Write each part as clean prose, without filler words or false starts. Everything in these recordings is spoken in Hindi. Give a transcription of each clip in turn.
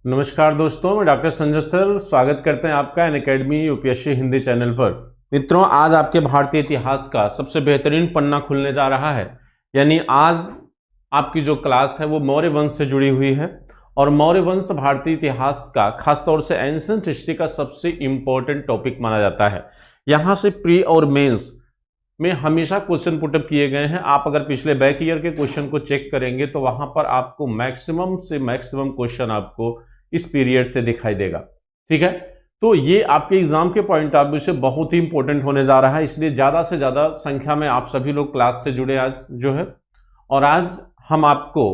नमस्कार दोस्तों, मैं डॉक्टर संजय सर स्वागत करते हैं आपका अनअकैडमी यूपीएससी हिंदी चैनल पर। मित्रों, आज आपके भारतीय इतिहास का सबसे बेहतरीन पन्ना खुलने जा रहा है। यानी आज आपकी जो क्लास है वो मौर्य वंश से जुड़ी हुई है और मौर्य वंश भारतीय इतिहास का खासतौर से एंशिएंट हिस्ट्री का सबसे इंपॉर्टेंट टॉपिक माना जाता है। यहाँ से प्री और मेंस में हमेशा क्वेश्चन पुटअप किए गए हैं। आप अगर पिछले बैक ईयर के क्वेश्चन को चेक करेंगे तो वहां पर आपको मैक्सिमम से मैक्सिमम क्वेश्चन आपको इस पीरियड से दिखाई देगा। ठीक है, तो ये आपके एग्जाम के पॉइंट ऑफ व्यू से बहुत ही इंपॉर्टेंट होने जा रहा है, इसलिए ज्यादा से ज्यादा संख्या में आप सभी लोग क्लास से जुड़े आज जो है। और आज हम आपको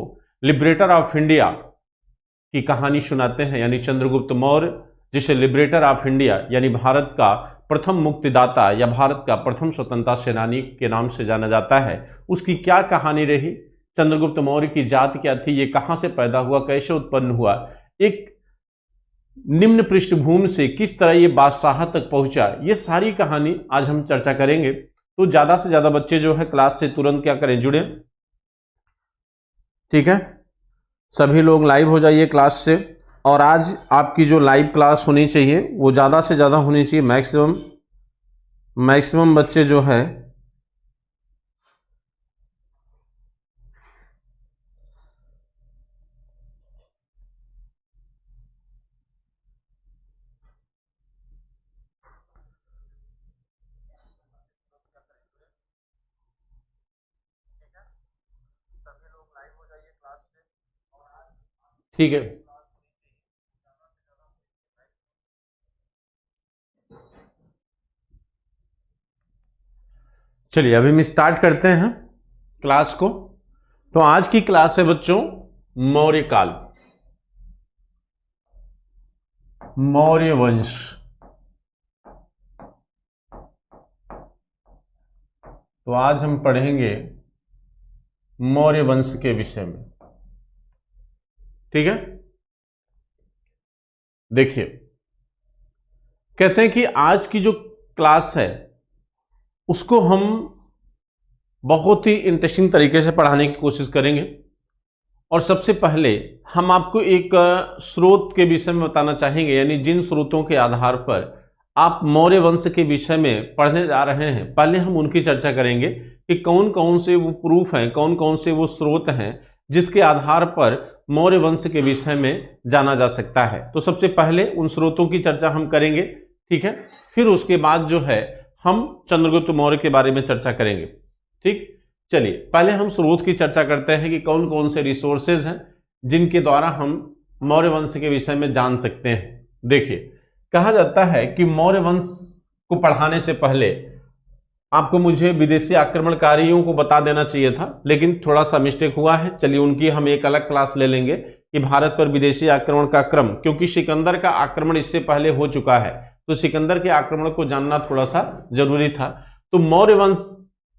लिबरेटर ऑफ इंडिया की कहानी सुनाते हैं, यानी चंद्रगुप्त मौर्य, जिसे लिबरेटर ऑफ इंडिया यानी भारत का प्रथम मुक्तिदाता या भारत का प्रथम स्वतंत्रता सेनानी के नाम से जाना जाता है। उसकी क्या कहानी रही, चंद्रगुप्त मौर्य की जात क्या थी, ये कहां से पैदा हुआ, कैसे उत्पन्न हुआ, एक निम्न पृष्ठभूमि से किस तरह ये बादशाह तक पहुंचा, ये सारी कहानी आज हम चर्चा करेंगे। तो ज्यादा से ज्यादा बच्चे जो है क्लास से तुरंत क्या करें, जुड़े। ठीक है, सभी लोग लाइव हो जाइए क्लास से। और आज आपकी जो लाइव क्लास होनी चाहिए वो ज्यादा से ज्यादा होनी चाहिए, मैक्सिमम बच्चे जो है ठीक है। चलिए अभी हम स्टार्ट करते हैं क्लास को। तो आज की क्लास है बच्चों मौर्य काल, मौर्य वंश। तो आज हम पढ़ेंगे मौर्य वंश के विषय में। ठीक है, देखिए कहते हैं कि आज की जो क्लास है उसको हम बहुत ही इंटरेस्टिंग तरीके से पढ़ाने की कोशिश करेंगे। और सबसे पहले हम आपको एक स्रोत के विषय में बताना चाहेंगे, यानी जिन स्रोतों के आधार पर आप मौर्य वंश के विषय में पढ़ने जा रहे हैं, पहले हम उनकी चर्चा करेंगे कि कौन कौन से वो प्रूफ हैं, कौन कौन से वो स्रोत हैं जिसके आधार पर मौर्य वंश के विषय में जाना जा सकता है। तो सबसे पहले उन स्रोतों की चर्चा हम करेंगे। ठीक है, फिर उसके बाद जो है हम चंद्रगुप्त मौर्य के बारे में चर्चा करेंगे। ठीक, चलिए पहले हम स्रोत की चर्चा करते हैं कि कौन कौन से रिसोर्सेज हैं जिनके द्वारा हम मौर्य वंश के विषय में जान सकते हैं। देखिए, कहा जाता है कि मौर्य वंश को पढ़ाने से पहले आपको मुझे विदेशी आक्रमणकारियों को बता देना चाहिए था, लेकिन थोड़ा सा मिस्टेक हुआ है। चलिए उनकी हम एक अलग क्लास ले लेंगे कि भारत पर विदेशी आक्रमण का क्रम, क्योंकि सिकंदर का आक्रमण इससे पहले हो चुका है, तो सिकंदर के आक्रमण को जानना थोड़ा सा जरूरी था। तो मौर्य वंश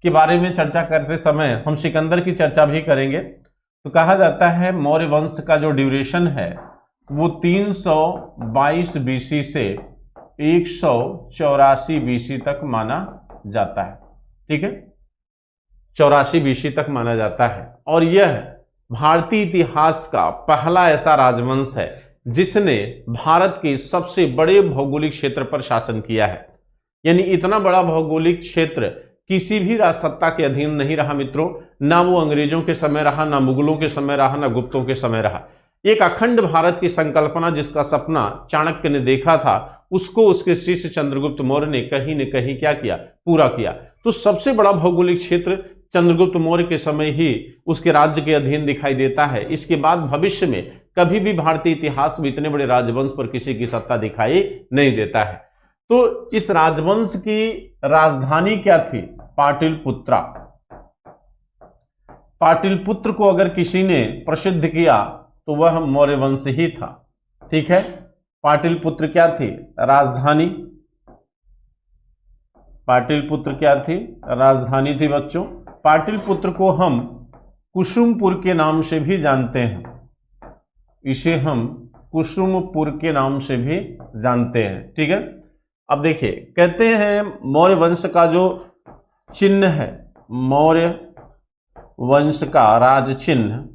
के बारे में चर्चा करते समय हम सिकंदर की चर्चा भी करेंगे। तो कहा जाता है मौर्य वंश का जो ड्यूरेशन है वो 322 बीसी से 184 बीसी तक माना जाता है। ठीक है, 84 बीसी तक माना जाता है। और यह भारतीय इतिहास का पहला ऐसा राजवंश है जिसने भारत के सबसे बड़े भौगोलिक क्षेत्र पर शासन किया है। यानी इतना बड़ा भौगोलिक क्षेत्र किसी भी राजसत्ता के अधीन नहीं रहा मित्रों, ना वो अंग्रेजों के समय रहा, ना मुगलों के समय रहा, ना गुप्तों के समय रहा। एक अखंड भारत की संकल्पना जिसका सपना चाणक्य ने देखा था, उसको उसके शिष्य चंद्रगुप्त मौर्य ने कहीं न कहीं क्या किया, पूरा किया। तो सबसे बड़ा भौगोलिक क्षेत्र चंद्रगुप्त मौर्य के समय ही उसके राज्य के अधीन दिखाई देता है। इसके बाद भविष्य में कभी भी भारतीय इतिहास में इतने बड़े राजवंश पर किसी की सत्ता दिखाई नहीं देता है। तो इस राजवंश की राजधानी क्या थी, पाटलिपुत्रा। पाटलिपुत्र को अगर किसी ने प्रसिद्ध किया तो वह मौर्य वंश ही था। ठीक है, पाटलिपुत्र क्या थी, राजधानी। पाटलिपुत्र क्या थी, राजधानी थी बच्चों। पाटलिपुत्र को हम कुसुमपुर के नाम से भी जानते हैं, इसे हम कुसुमपुर के नाम से भी जानते हैं। ठीक है, अब देखिए कहते हैं मौर्य वंश का जो चिन्ह है, मौर्य वंश का राज चिन्ह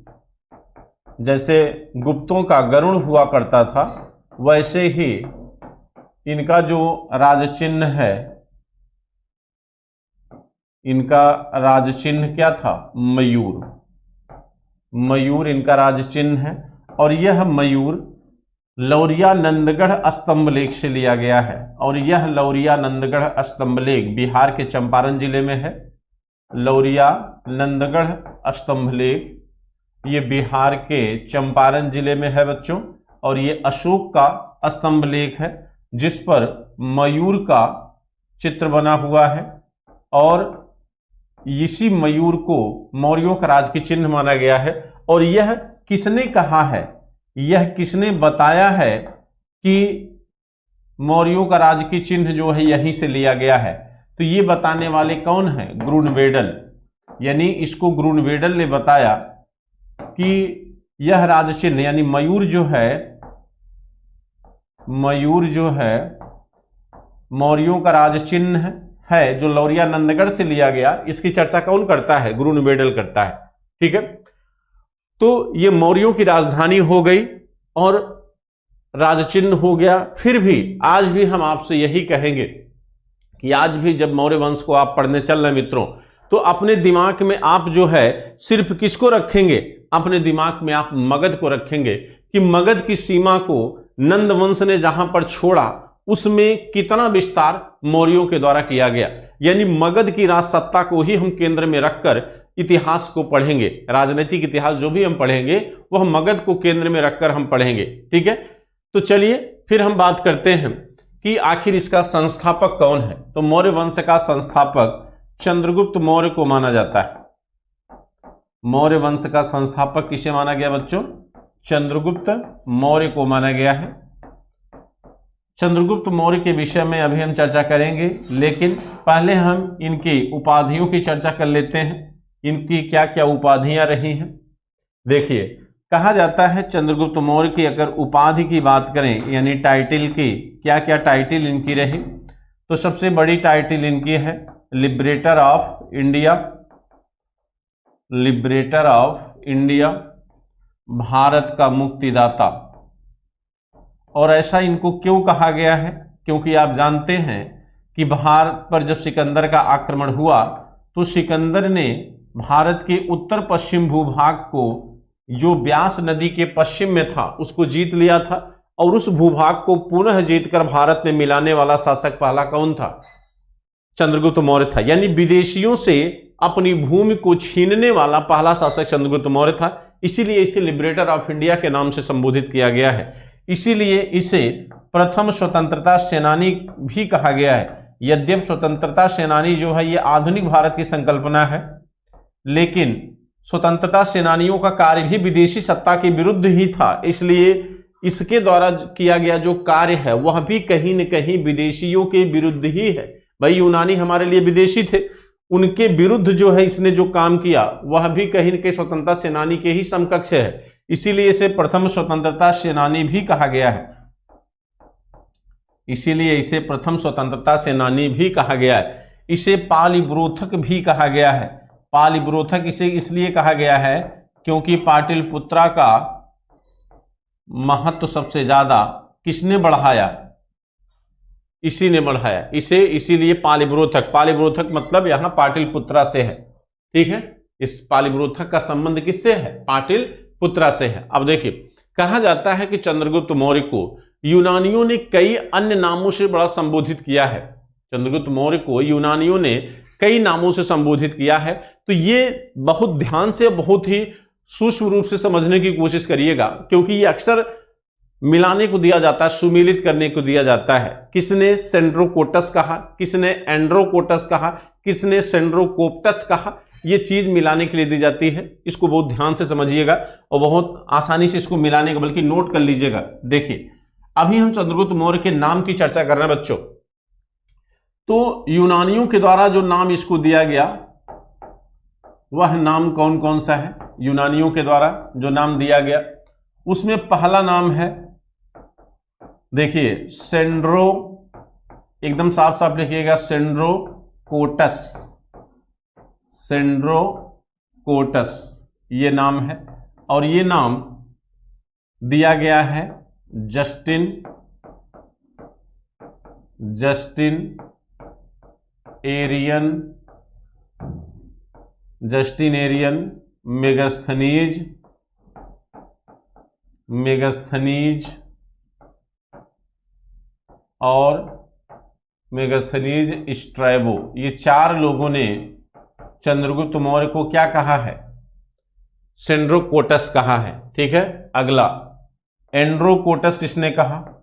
जैसे गुप्तों का गरुड़ हुआ करता था, वैसे ही इनका जो राजचिन्ह है, इनका राजचिन्ह क्या था? मयूर। मयूर इनका राजचिन्ह है और यह मयूर लौरिया नंदगढ़ स्तंभलेख से लिया गया है। और यह लौरिया नंदगढ़ स्तंभलेख बिहार के चंपारण जिले में है। लौरिया नंदगढ़ स्तंभलेख ये बिहार के चंपारण जिले में है बच्चों। और ये अशोक का स्तंभलेख है जिस पर मयूर का चित्र बना हुआ है। और इसी मयूर को मौर्यों का राज की चिन्ह माना गया है। और यह किसने कहा है, यह किसने बताया है कि मौर्यों का राज की चिन्ह जो है यहीं से लिया गया है? तो ये बताने वाले कौन है? ग्रुनवेडल। यानी इसको ग्रुनवेडल ने बताया कि यह राज चिन्ह यानी मयूर जो है मौर्यों का राज चिन्ह है जो लौरिया नंदगढ़ से लिया गया। इसकी चर्चा कौन करता है? ग्रुनवेडल करता है। ठीक है, तो ये मौर्यों की राजधानी हो गई और राजचिन्ह हो गया। फिर भी आज भी हम आपसे यही कहेंगे कि आज भी जब मौर्य वंश को आप पढ़ने चल रहे मित्रों, तो अपने दिमाग में आप जो है सिर्फ किसको रखेंगे? अपने दिमाग में आप मगध को रखेंगे कि मगध की सीमा को नंद वंश ने जहां पर छोड़ा उसमें कितना विस्तार मौर्यों के द्वारा किया गया। यानी मगध की राज सत्ता को ही हम केंद्र में रखकर इतिहास को पढ़ेंगे। राजनीतिक इतिहास जो भी हम पढ़ेंगे वह मगध को केंद्र में रखकर हम पढ़ेंगे। ठीक है, तो चलिए फिर हम बात करते हैं कि आखिर इसका संस्थापक कौन है। तो मौर्य वंश का संस्थापक चंद्रगुप्त मौर्य को माना जाता है। मौर्य वंश का संस्थापक किसे माना गया बच्चों? चंद्रगुप्त मौर्य को माना गया है। चंद्रगुप्त मौर्य के विषय में अभी हम चर्चा करेंगे, लेकिन पहले हम इनकी उपाधियों की चर्चा कर लेते हैं। इनकी क्या क्या उपाधियां रही हैं। देखिए, कहा जाता है चंद्रगुप्त मौर्य की अगर उपाधि की बात करें यानी टाइटल की, क्या क्या टाइटल इनकी रही, तो सबसे बड़ी टाइटल इनकी है liberator of India. Liberator of India, Bharat का मुक्तिदाता। और ऐसा इनको क्यों कहा गया है? क्योंकि आप जानते हैं कि भारत पर जब सिकंदर का आक्रमण हुआ तो सिकंदर ने भारत के उत्तर पश्चिम भूभाग को, जो व्यास नदी के पश्चिम में था, उसको जीत लिया था। और उस भूभाग को पुनः जीतकर भारत में मिलाने वाला शासक पहला कौन था? चंद्रगुप्त मौर्य था। यानी विदेशियों से अपनी भूमि को छीनने वाला पहला शासक चंद्रगुप्त मौर्य था। इसीलिए इसे लिबरेटर ऑफ इंडिया के नाम से संबोधित किया गया है। इसीलिए इसे प्रथम स्वतंत्रता सेनानी भी कहा गया है। यद्यप स्वतंत्रता सेनानी जो है ये आधुनिक भारत की संकल्पना है, लेकिन स्वतंत्रता सेनानियों का कार्य भी विदेशी सत्ता के विरुद्ध ही था। इसलिए इसके द्वारा किया गया जो कार्य है वह भी कहीं न कहीं विदेशियों के विरुद्ध ही है। भाई यूनानी हमारे लिए विदेशी थे, उनके विरुद्ध जो है इसने जो काम किया वह भी कहीं न कहीं स्वतंत्रता सेनानी के ही समकक्ष है। इसीलिए इसे प्रथम स्वतंत्रता सेनानी भी कहा गया है। इसीलिए इसे प्रथम स्वतंत्रता सेनानी भी कहा गया है। इसे पालिब्रोथक भी कहा गया है। पालिब्रोथक इसे इसलिए कहा गया है क्योंकि पाटलिपुत्रा का महत्व सबसे ज्यादा किसने बढ़ाया? इसी ने बढ़ाया इसे, इसीलिए पालिब्रोथक। पालिब्रोथक मतलब यहां पाटलिपुत्रा से है। ठीक है, इस पालिब्रोथक का संबंध किससे है? पाटलिपुत्रा से है। अब देखिए, कहा जाता है कि चंद्रगुप्त मौर्य को यूनानियों ने कई अन्य नामों से बड़ा संबोधित किया है। चंद्रगुप्त मौर्य को यूनानियों ने कई नामों से संबोधित किया है। तो ये बहुत ध्यान से, बहुत ही सूक्ष्म रूप से समझने की कोशिश करिएगा, क्योंकि ये अक्सर मिलाने को दिया जाता है, सुमेलित करने को दिया जाता है। किसने सेंड्रोकोटस कहा, किसने एंड्रोकोटस कहा, किसने सेंड्रोकोप्टस कहा, ये चीज मिलाने के लिए दी जाती है। इसको बहुत ध्यान से समझिएगा और बहुत आसानी से इसको मिलाने का बल्कि नोट कर लीजिएगा। देखिए, अभी हम चंद्रगुप्त मौर्य के नाम की चर्चा कर रहे हैं बच्चों। तो यूनानियों के द्वारा जो नाम इसको दिया गया वह नाम कौन कौन सा है? यूनानियों के द्वारा जो नाम दिया गया उसमें पहला नाम है, देखिए, सेंड्रो, एकदम साफ साफ लिखिएगा, सेंड्रोकोटस। सेंड्रोकोटस ये नाम है। और ये नाम दिया गया है जस्टिन एरियन, मेगास्थनीज और मेगास्थनीज स्ट्रैबो, ये 4 लोगों ने चंद्रगुप्त मौर्य को क्या कहा है? सेंड्रोकोटस कहा है। ठीक है, अगला एंड्रोकोटस किसने कहा?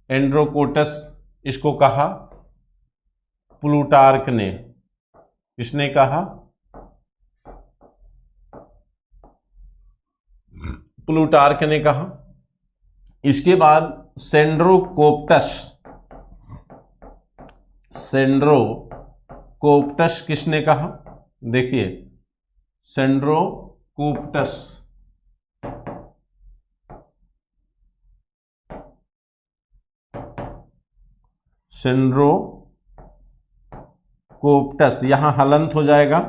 एंड्रोकोटस इसको कहा प्लूटार्क ने। किसने कहा? प्लूटार्क ने कहा। इसके बाद सेंड्रोकोप्टस किसने कहा? देखिए, सेंड्रोकोप्टस यहां हलंत हो जाएगा।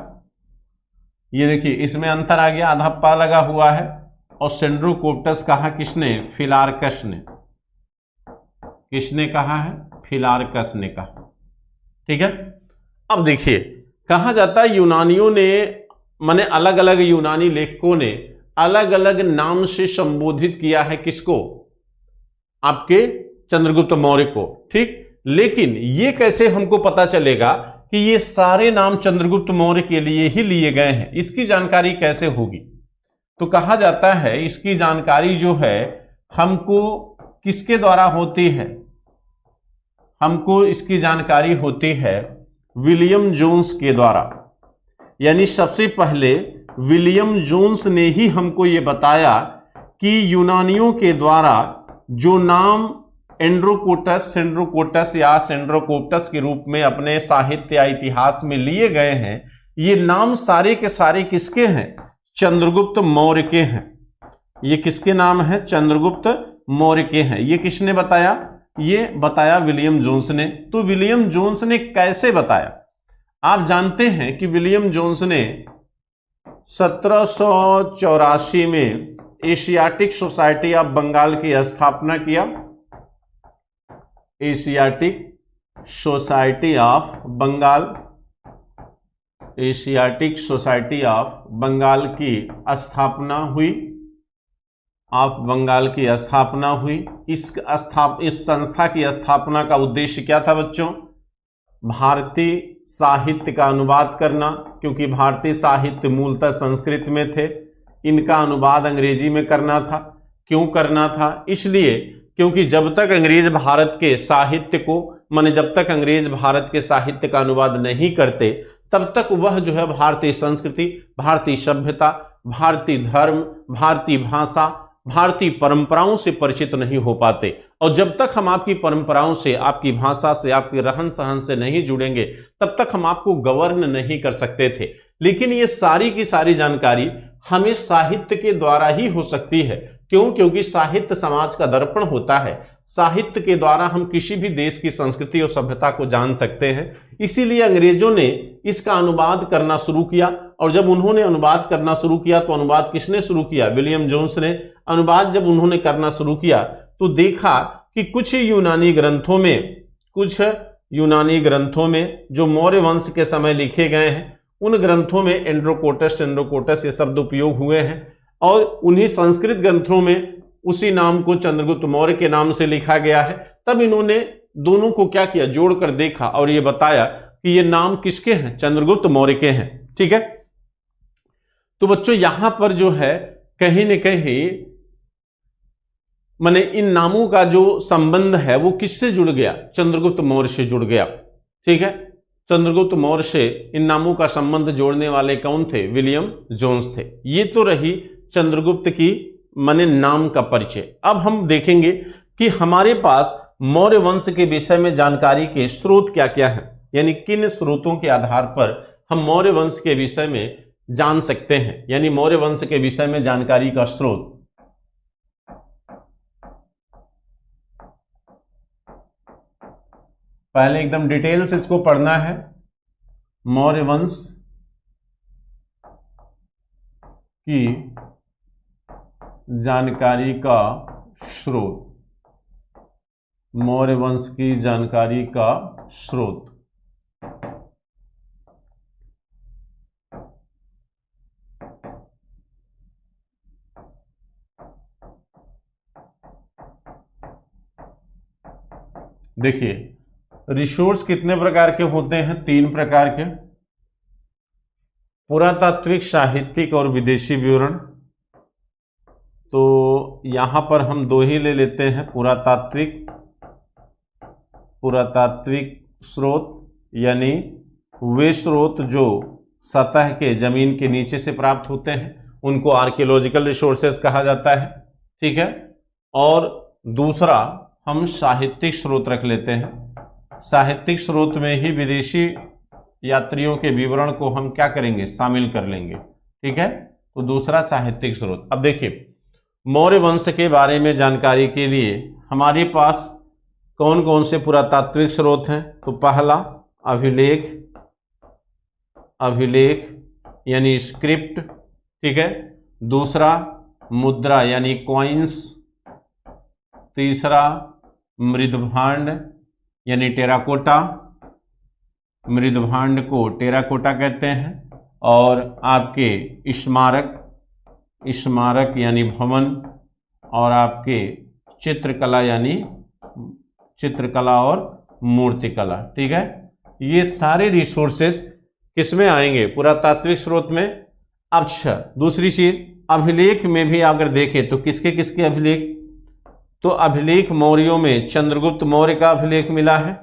ये देखिए, इसमें अंतर आ गया, आधा पा लगा हुआ है। और सेंड्रोकोप्टस कहा किसने? फिलार्कस ने। किसने कहा है? फिलार्कस ने कहा। ठीक है, अब देखिए, कहा जाता है यूनानियों ने, माने अलग अलग यूनानी लेखकों ने अलग अलग नाम से संबोधित किया है किसको? आपके चंद्रगुप्त मौर्य को। ठीक, लेकिन ये कैसे हमको पता चलेगा कि ये सारे नाम चंद्रगुप्त मौर्य के लिए ही लिए गए हैं? इसकी जानकारी कैसे होगी? तो कहा जाता है इसकी जानकारी जो है हमको किसके द्वारा होती है? हमको इसकी जानकारी होती है विलियम जोन्स के द्वारा। यानी सबसे पहले विलियम जोन्स ने ही हमको ये बताया कि यूनानियों के द्वारा जो नाम सेंड्रोकोटस या सेंड्रोकोप्टस के रूप में अपने साहित्य या इतिहास में लिए गए हैं, ये नाम सारे के सारे किसके हैं? चंद्रगुप्त मौर्य के हैं। ये किसके नाम है? चंद्रगुप्त मौर्य के हैं। ये किसने बताया? ये बताया विलियम जोन्स ने। तो विलियम जोन्स ने कैसे बताया? आप जानते हैं कि विलियम जोन्स ने 1784 में एशियाटिक सोसाइटी ऑफ बंगाल की स्थापना किया। एशियाटिक सोसाइटी ऑफ बंगाल की स्थापना हुई। इस संस्था की स्थापना का उद्देश्य क्या था बच्चों? भारतीय साहित्य का अनुवाद करना, क्योंकि भारतीय साहित्य मूलतः संस्कृत में थे, इनका अनुवाद अंग्रेजी में करना था। क्यों करना था? इसलिए क्योंकि जब तक अंग्रेज भारत के साहित्य को, माने जब तक अंग्रेज भारत के साहित्य का अनुवाद नहीं करते, तब तक वह जो है भारतीय संस्कृति, भारतीय सभ्यता, भारतीय धर्म, भारतीय भाषा, भारतीय परंपराओं से परिचित नहीं हो पाते। और जब तक हम आपकी परंपराओं से, आपकी भाषा से, आपके रहन सहन से नहीं जुड़ेंगे, तब तक हम आपको गवर्न नहीं कर सकते थे। लेकिन ये सारी की सारी जानकारी हमें साहित्य के द्वारा ही हो सकती है। क्यों? क्योंकि साहित्य समाज का दर्पण होता है। साहित्य के द्वारा हम किसी भी देश की संस्कृति और सभ्यता को जान सकते हैं। इसीलिए अंग्रेजों ने इसका अनुवाद करना शुरू किया। और जब उन्होंने अनुवाद करना शुरू किया तो अनुवाद किसने शुरू किया? विलियम जोन्स ने। अनुवाद जब उन्होंने करना शुरू किया तो देखा कि कुछ यूनानी ग्रंथों में जो मौर्य वंश के समय लिखे गए हैं, उन ग्रंथों में एंड्रोकोटस ये शब्द उपयोग हुए हैं। और उन्हीं संस्कृत ग्रंथों में उसी नाम को चंद्रगुप्त मौर्य के नाम से लिखा गया है। तब इन्होंने दोनों को क्या किया? जोड़कर देखा और ये बताया कि ये नाम किसके हैं? चंद्रगुप्त मौर्य के हैं। ठीक है, तो बच्चों यहां पर जो है कहीं न कहीं माने इन नामों का जो संबंध है वो किससे जुड़ गया? चंद्रगुप्त मौर्य से जुड़ गया। ठीक है, चंद्रगुप्त मौर्य से इन नामों का संबंध जोड़ने वाले कौन थे? विलियम जोन्स थे। ये तो रही चंद्रगुप्त की माने नाम का परिचय। अब हम देखेंगे कि हमारे पास मौर्य वंश के विषय में जानकारी के स्रोत क्या क्या है, यानी किन स्रोतों के आधार पर हम मौर्य वंश के विषय में जान सकते हैं। यानी मौर्य वंश के विषय में जानकारी का स्रोत, पहले एकदम डिटेल से इसको पढ़ना है। मौर्य वंश की जानकारी का स्रोत, मौर्य वंश की जानकारी का स्रोत। देखिए, रिसोर्स कितने प्रकार के होते हैं? 3 प्रकार के, पुरातात्विक, साहित्यिक और विदेशी विवरण। तो यहां पर हम 2 ही ले लेते हैं, पुरातात्विक स्रोत, यानी वे स्रोत जो सतह के, जमीन के नीचे से प्राप्त होते हैं, उनको आर्कियोलॉजिकल रिसोर्सेज कहा जाता है, ठीक है। और दूसरा हम साहित्यिक स्रोत रख लेते हैं। साहित्यिक स्रोत में ही विदेशी यात्रियों के विवरण को हम क्या करेंगे? शामिल कर लेंगे, ठीक है। तो दूसरा साहित्यिक स्रोत। अब देखिए, मौर्य वंश के बारे में जानकारी के लिए हमारे पास कौन कौन से पुरातात्विक स्रोत हैं? तो पहला अभिलेख यानी स्क्रिप्ट, ठीक है। दूसरा मुद्रा यानी कॉइन्स। तीसरा मृदभांड यानी टेराकोटा, मृदभांड को टेराकोटा कहते हैं। और आपके स्मारक यानी भवन, और आपके चित्रकला और मूर्तिकला, ठीक है। ये सारे रिसोर्सेस किसमें आएंगे? पुरातात्विक स्रोत में। अच्छा, दूसरी चीज, अभिलेख में भी अगर देखें तो किसके किसके अभिलेख? तो अभिलेख मौर्यों में चंद्रगुप्त मौर्य का अभिलेख मिला है,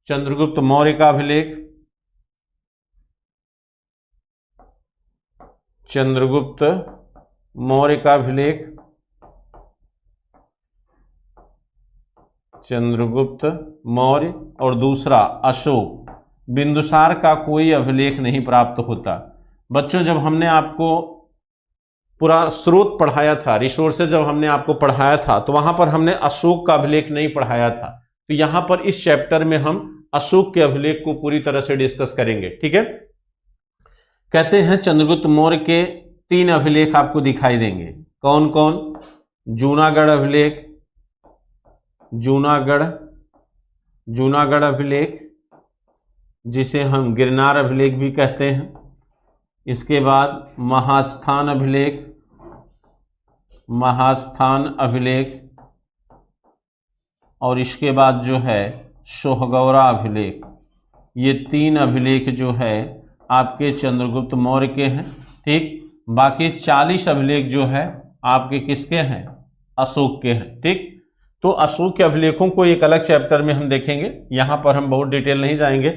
चंद्रगुप्त मौर्य का अभिलेख, चंद्रगुप्त मौर्य का अभिलेख, चंद्रगुप्त मौर्य। और दूसरा अशोक, बिंदुसार का कोई अभिलेख नहीं प्राप्त होता। बच्चों, जब हमने आपको पूरा स्रोत पढ़ाया था, रिसोर्सेज जब हमने आपको पढ़ाया था, तो वहां पर हमने अशोक का अभिलेख नहीं पढ़ाया था। तो यहां पर इस चैप्टर में हम अशोक के अभिलेख को पूरी तरह से डिस्कस करेंगे, ठीक है। कहते हैं चंद्रगुप्त मौर्य के 3 अभिलेख आपको दिखाई देंगे। कौन कौन? जूनागढ़ अभिलेख, जूनागढ़ अभिलेख, जिसे हम गिरनार अभिलेख भी कहते हैं। इसके बाद महास्थान अभिलेख, और इसके बाद जो है सोहगौरा अभिलेख। ये 3 अभिलेख जो है आपके चंद्रगुप्त मौर्य के हैं, ठीक। बाकी 40 अभिलेख जो है आपके किसके हैं? अशोक के हैं, ठीक। तो अशोक के अभिलेखों को एक अलग चैप्टर में हम देखेंगे, यहां पर हम बहुत डिटेल नहीं जाएंगे,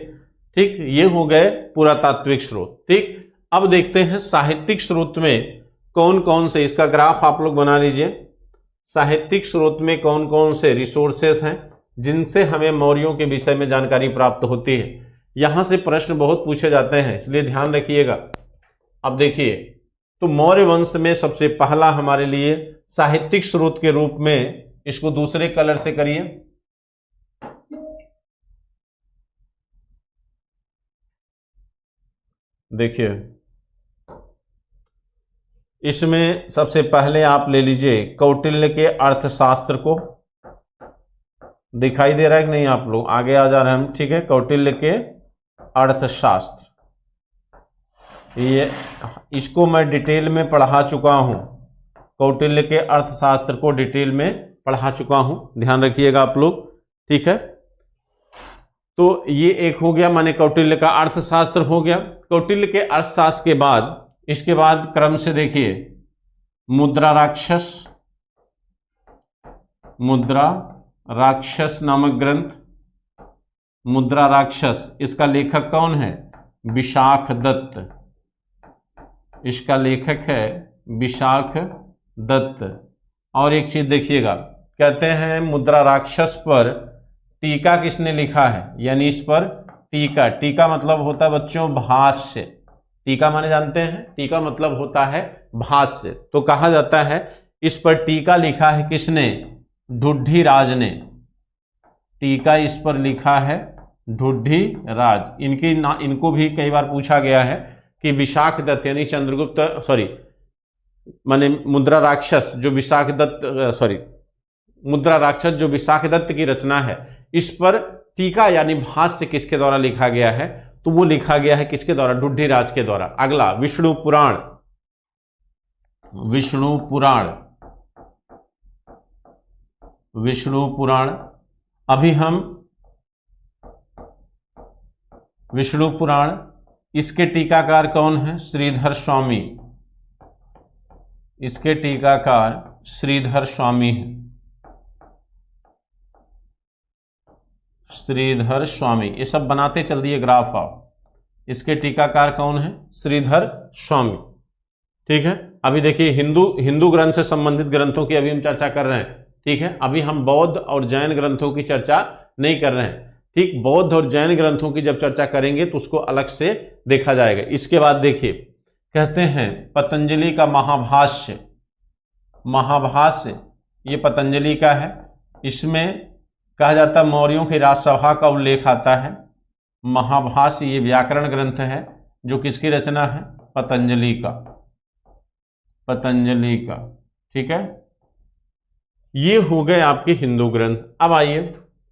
ठीक। ये हो गए पुरातात्विक स्रोत, ठीक। अब देखते हैं साहित्यिक स्रोत में कौन कौन से, इसका ग्राफ आप लोग बना लीजिए। साहित्यिक स्रोत में कौन कौन से रिसोर्सेस हैं जिनसे हमें मौर्यों के विषय में जानकारी प्राप्त होती है। यहां से प्रश्न बहुत पूछे जाते हैं, इसलिए ध्यान रखिएगा। अब देखिए, तो मौर्य वंश में सबसे पहला हमारे लिए साहित्यिक स्रोत के रूप में, इसको दूसरे कलर से करिए, देखिए इसमें सबसे पहले आप ले लीजिए कौटिल्य के अर्थशास्त्र को। दिखाई दे रहा है कि नहीं? आप लोग आगे आ जा रहे हैं हम, ठीक है। कौटिल्य के अर्थशास्त्र, ये इसको मैं डिटेल में पढ़ा चुका हूं, कौटिल्य के अर्थशास्त्र को डिटेल में पढ़ा चुका हूं, ध्यान रखिएगा आप लोग, ठीक है। तो ये एक हो गया, माने कौटिल्य का अर्थशास्त्र हो गया। कौटिल्य के अर्थशास्त्र के बाद, इसके बाद क्रम से देखिए मुद्रा राक्षस नामक ग्रंथ। मुद्रा राक्षस, इसका लेखक कौन है? विशाख दत्त, इसका लेखक है विशाख दत्त। और एक चीज देखिएगा, कहते हैं मुद्रा राक्षस पर टीका किसने लिखा है? यानी इस पर टीका मतलब होता है बच्चों भाष्य। टीका माने जानते हैं? टीका मतलब होता है भाष्य। तो कहा जाता है इस पर टीका लिखा है किसने? ढुढ्ढीराज ने। टीका इस पर लिखा है ढुढ्ढीराज। इनको भी कई बार पूछा गया है कि विशाखदत्त यानी चंद्रगुप्त सॉरी माने मुद्रा राक्षस जो विशाखदत्त मुद्रा राक्षस जो विशाखदत्त की रचना है, इस पर टीका यानी भाष्य किसके द्वारा लिखा गया है? तो वो लिखा गया है किसके द्वारा? ढुढीराज के द्वारा। अगला विष्णु पुराण, विष्णु पुराण, विष्णु पुराण। अभी हम विष्णु पुराण, इसके टीकाकार कौन है? श्रीधर स्वामी। इसके टीकाकार श्रीधर स्वामी हैं, श्रीधर स्वामी। ये सब बनाते चल दिए ग्राफ आप। इसके टीकाकार कौन है? श्रीधर स्वामी। ठीक है। अभी देखिए हिंदू ग्रंथ से संबंधित ग्रंथों की अभी हम चर्चा कर रहे हैं। ठीक है। अभी हम बौद्ध और जैन ग्रंथों की चर्चा नहीं कर रहे हैं। ठीक, बौद्ध और जैन ग्रंथों की जब चर्चा करेंगे तो उसको अलग से देखा जाएगा। इसके बाद देखिए, कहते हैं पतंजलि का महाभाष्य, महाभाष्य ये पतंजलि का है। इसमें कहा जाता है मौर्यों की राजसभा का उल्लेख आता है। महाभाष्य ये व्याकरण ग्रंथ है जो किसकी रचना है? पतंजलि का, पतंजलि का। ठीक है, ये हो गए आपके हिंदू ग्रंथ। अब आइए,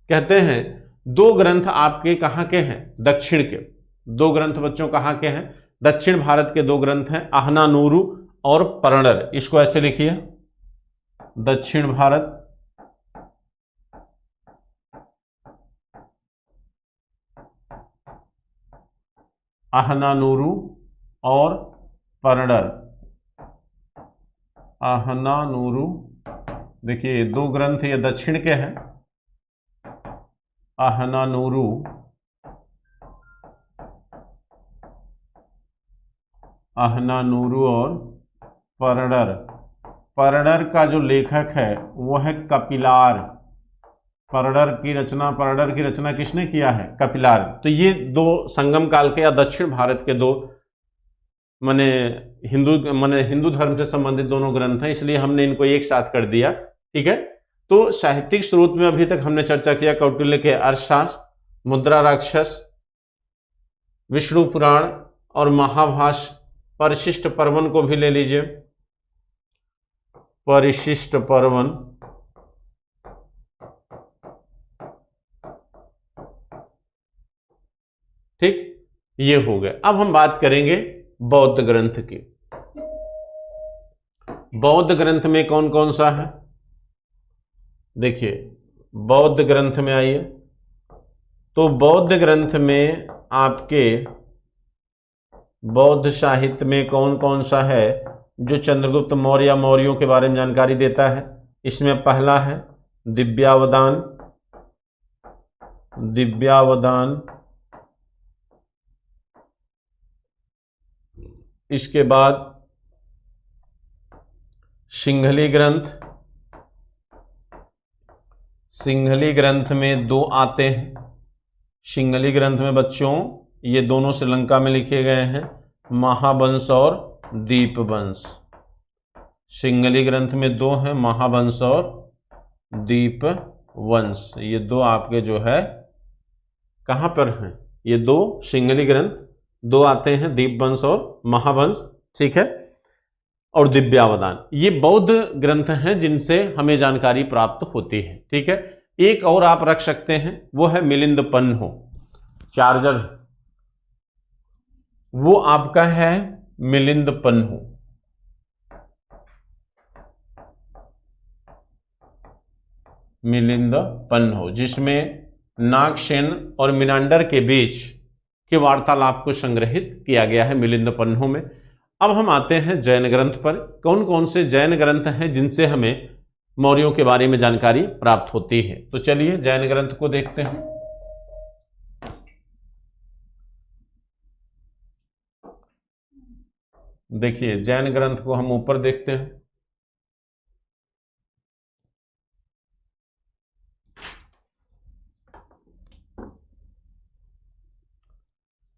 कहते हैं दो ग्रंथ आपके कहाँ के हैं? दक्षिण के। दो ग्रंथ बच्चों कहाँ के हैं? दक्षिण भारत के दो ग्रंथ हैं, अहनानूरू और परणर। इसको ऐसे लिखिए, दक्षिण भारत अहनानूरू और परणर। अहनानूरू, देखिए दो ग्रंथ ये दक्षिण के हैं, अहनानूरू अहनानूरू और परणर। परणर का जो लेखक है वो है कपिलार। परणर की रचना किसने किया है? कपिलार। तो ये दो संगम काल के या दक्षिण भारत के दो माने हिंदू धर्म से संबंधित दोनों ग्रंथ हैं, इसलिए हमने इनको एक साथ कर दिया। ठीक है। तो साहित्यिक स्रोत में अभी तक हमने चर्चा किया कौटिल्य के अर्थशास्त्र, मुद्रा राक्षस, विष्णु पुराण और महाभाष्य। परिशिष्ट पर्वन को भी ले लीजिए, परिशिष्ट पर्वन। ठीक, ये हो गए। अब हम बात करेंगे बौद्ध ग्रंथ की। बौद्ध ग्रंथ में कौन कौन सा है? देखिए, बौद्ध ग्रंथ में आइए, तो बौद्ध ग्रंथ में आपके बौद्ध साहित्य में कौन कौन सा है जो चंद्रगुप्त मौर्य या मौर्यों के बारे में जानकारी देता है? इसमें पहला है दिव्यावदान, दिव्यावदान। इसके बाद सिंहली ग्रंथ, सिंहली ग्रंथ में दो आते हैं। सिंहली ग्रंथ में बच्चों ये दोनों श्रीलंका में लिखे गए हैं, महावंश और दीपवंश। सिंहली ग्रंथ में दो हैं, महावंश और दीपवंश। ये दो आपके जो है कहां पर हैं? ये दो सिंहली ग्रंथ दो आते हैं, दीपवंश और महावंश। ठीक है। और दिव्यावदान, ये बौद्ध ग्रंथ हैं जिनसे हमें जानकारी प्राप्त होती है। ठीक है। एक और आप रख सकते हैं, वो है मिलिंद पन्हो, चार्जर, वो आपका है मिलिंद पन्हो। मिलिंद पन्हो, जिसमें नागसेन और मिनांडर के बीच के वार्तालाप को संग्रहित किया गया है मिलिंद पन्हो में। अब हम आते हैं जैन ग्रंथ पर। कौन कौन से जैन ग्रंथ हैं जिनसे हमें मौर्यों के बारे में जानकारी प्राप्त होती है? तो चलिए जैन ग्रंथ को देखते हैं। देखिए जैन ग्रंथ को हम ऊपर देखते हैं।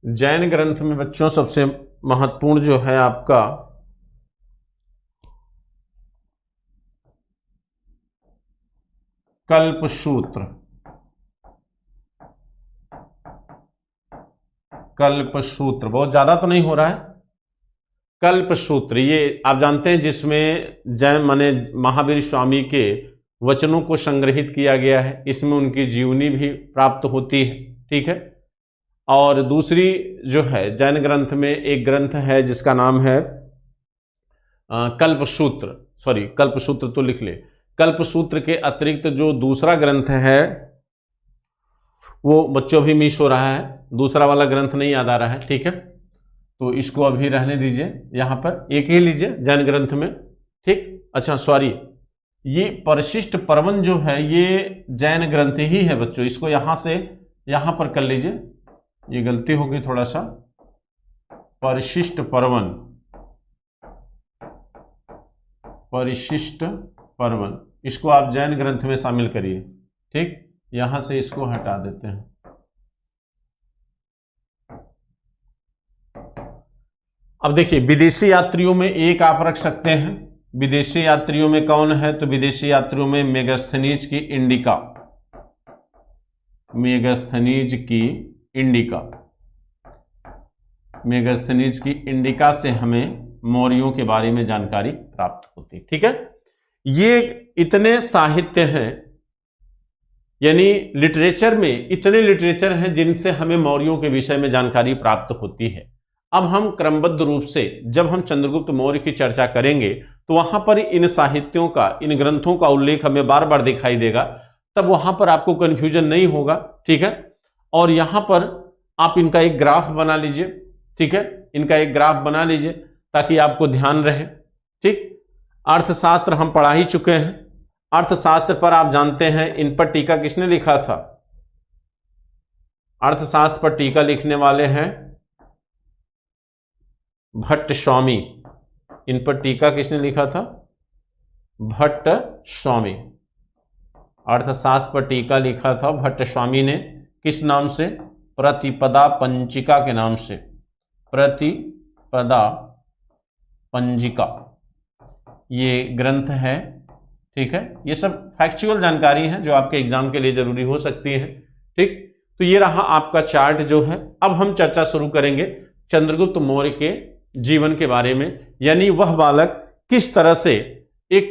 जैन ग्रंथ में बच्चों सबसे महत्वपूर्ण जो है आपका कल्पसूत्र। कल्पसूत्र बहुत ज्यादा तो नहीं हो रहा है, कल्पसूत्र, ये आप जानते हैं जिसमें जैन माने महावीर स्वामी के वचनों को संग्रहित किया गया है, इसमें उनकी जीवनी भी प्राप्त होती है। ठीक है। और दूसरी जो है जैन ग्रंथ में एक ग्रंथ है जिसका नाम है कल्पसूत्र, सॉरी कल्पसूत्र तो लिख ले। कल्पसूत्र के अतिरिक्त जो दूसरा ग्रंथ है वो बच्चों भी मिस हो रहा है, दूसरा वाला ग्रंथ नहीं याद आ रहा है। ठीक है, तो इसको अभी रहने दीजिए, यहां पर एक ही लीजिए जैन ग्रंथ में। ठीक, अच्छा सॉरी, ये परिशिष्ट पर्वन जो है ये जैन ग्रंथ ही है बच्चों, इसको यहां से यहां पर कर लीजिए, ये गलती हो गई थोड़ा सा। परिशिष्ट पर्वन, परिशिष्ट पर्वन, इसको आप जैन ग्रंथ में शामिल करिए। ठीक, यहां से इसको हटा देते हैं। अब देखिए विदेशी यात्रियों में एक आप रख सकते हैं, विदेशी यात्रियों में कौन है, तो विदेशी यात्रियों में मेगास्थनीज की इंडिका, मेगास्थनीज की इंडिका, मेगास्थनीज की इंडिका से हमें मौर्यों के बारे में जानकारी प्राप्त होती। ठीक है, ये इतने साहित्य हैं, यानी लिटरेचर में इतने लिटरेचर हैं जिनसे हमें मौर्यों के विषय में जानकारी प्राप्त होती है। अब हम क्रमबद्ध रूप से जब हम चंद्रगुप्त मौर्य की चर्चा करेंगे तो वहां पर इन साहित्यों का, इन ग्रंथों का उल्लेख हमें बार बार दिखाई देगा, तब वहां पर आपको कंफ्यूजन नहीं होगा। ठीक है, और यहां पर आप इनका एक ग्राफ बना लीजिए। ठीक है, इनका एक ग्राफ बना लीजिए ताकि आपको ध्यान रहे। ठीक, अर्थशास्त्र हम पढ़ा ही चुके हैं, अर्थशास्त्र पर आप जानते हैं इन पर टीका किसने लिखा था, अर्थशास्त्र पर टीका लिखने वाले हैं भट्ट स्वामी। इन पर टीका किसने लिखा था, भट्ट स्वामी। अर्थशास्त्र पर टीका लिखा था भट्ट स्वामी ने, किस नाम से, प्रतिपदा पंचिका के नाम से, प्रतिपदा पंजिका ये ग्रंथ है। ठीक है, ये सब फैक्चुअल जानकारी है जो आपके एग्जाम के लिए जरूरी हो सकती है। ठीक, तो ये रहा आपका चार्ट जो है। अब हम चर्चा शुरू करेंगे चंद्रगुप्त मौर्य के जीवन के बारे में, यानी वह बालक किस तरह से एक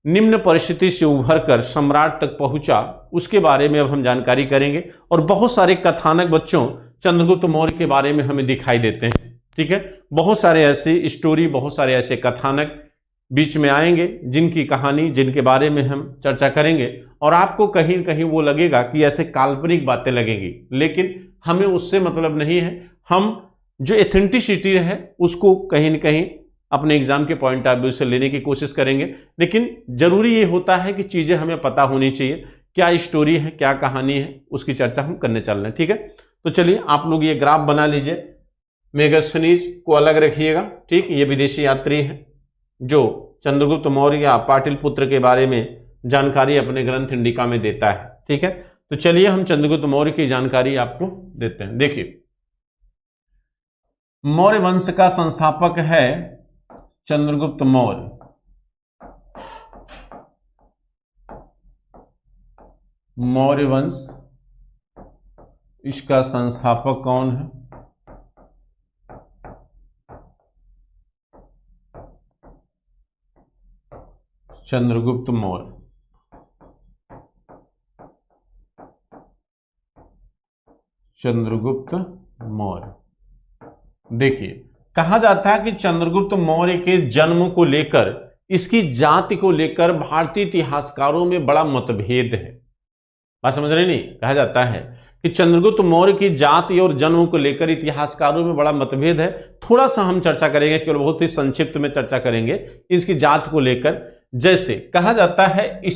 निम्न परिस्थिति से उभरकर सम्राट तक पहुंचा, उसके बारे में अब हम जानकारी करेंगे। और बहुत सारे कथानक बच्चों चंद्रगुप्त मौर्य के बारे में हमें दिखाई देते हैं। ठीक है, बहुत सारे ऐसे स्टोरी, बहुत सारे ऐसे कथानक बीच में आएंगे जिनकी कहानी, जिनके बारे में हम चर्चा करेंगे, और आपको कहीं कहीं वो लगेगा कि ऐसे काल्पनिक बातें लगेंगी, लेकिन हमें उससे मतलब नहीं है। हम जो एथेंटिसिटी है उसको कहीं न कहीं अपने एग्जाम के पॉइंट ऑफ व्यू से लेने की कोशिश करेंगे, लेकिन जरूरी ये होता है कि चीजें हमें पता होनी चाहिए, क्या स्टोरी है, क्या कहानी है, उसकी चर्चा हम करने चल रहे हैं। ठीक है, तो चलिए आप लोग ये ग्राफ बना लीजिए, मेगास्थनीज को अलग रखिएगा। ठीक, ये विदेशी यात्री है जो चंद्रगुप्त मौर्य या पाटलिपुत्र के बारे में जानकारी अपने ग्रंथ इंडिका में देता है। ठीक है, तो चलिए हम चंद्रगुप्त मौर्य की जानकारी आपको देते हैं। देखिए, मौर्य वंश का संस्थापक है चंद्रगुप्त मौर्य। मौर्य वंश, इसका संस्थापक कौन है, चंद्रगुप्त मौर्य। चंद्रगुप्त मौर्य, देखिए कहा जाता है कि चंद्रगुप्त मौर्य के जन्म को लेकर, इसकी जाति को लेकर भारतीय इतिहासकारों में बड़ा मतभेद है। बात समझ रहे नहीं, कहा जाता है कि चंद्रगुप्त मौर्य की जाति और जन्म को लेकर इतिहासकारों में बड़ा मतभेद है। थोड़ा सा हम चर्चा करेंगे, केवल बहुत ही संक्षिप्त में चर्चा करेंगे इसकी जाति को लेकर। जैसे कहा जाता है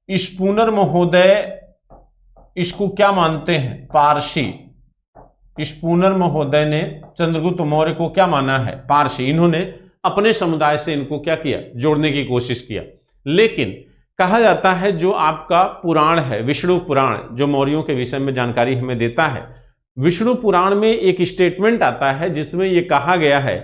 स्पूनर महोदय इसको क्या मानते हैं, पारसी। स्पूनर महोदय ने चंद्रगुप्त मौर्य को क्या माना है, पारसी। इन्होंने अपने समुदाय से इनको क्या किया, जोड़ने की कोशिश किया। लेकिन कहा जाता है जो आपका पुराण है, विष्णु पुराण, जो मौर्यों के विषय में जानकारी हमें देता है, विष्णु पुराण में एक स्टेटमेंट आता है जिसमें यह कहा गया है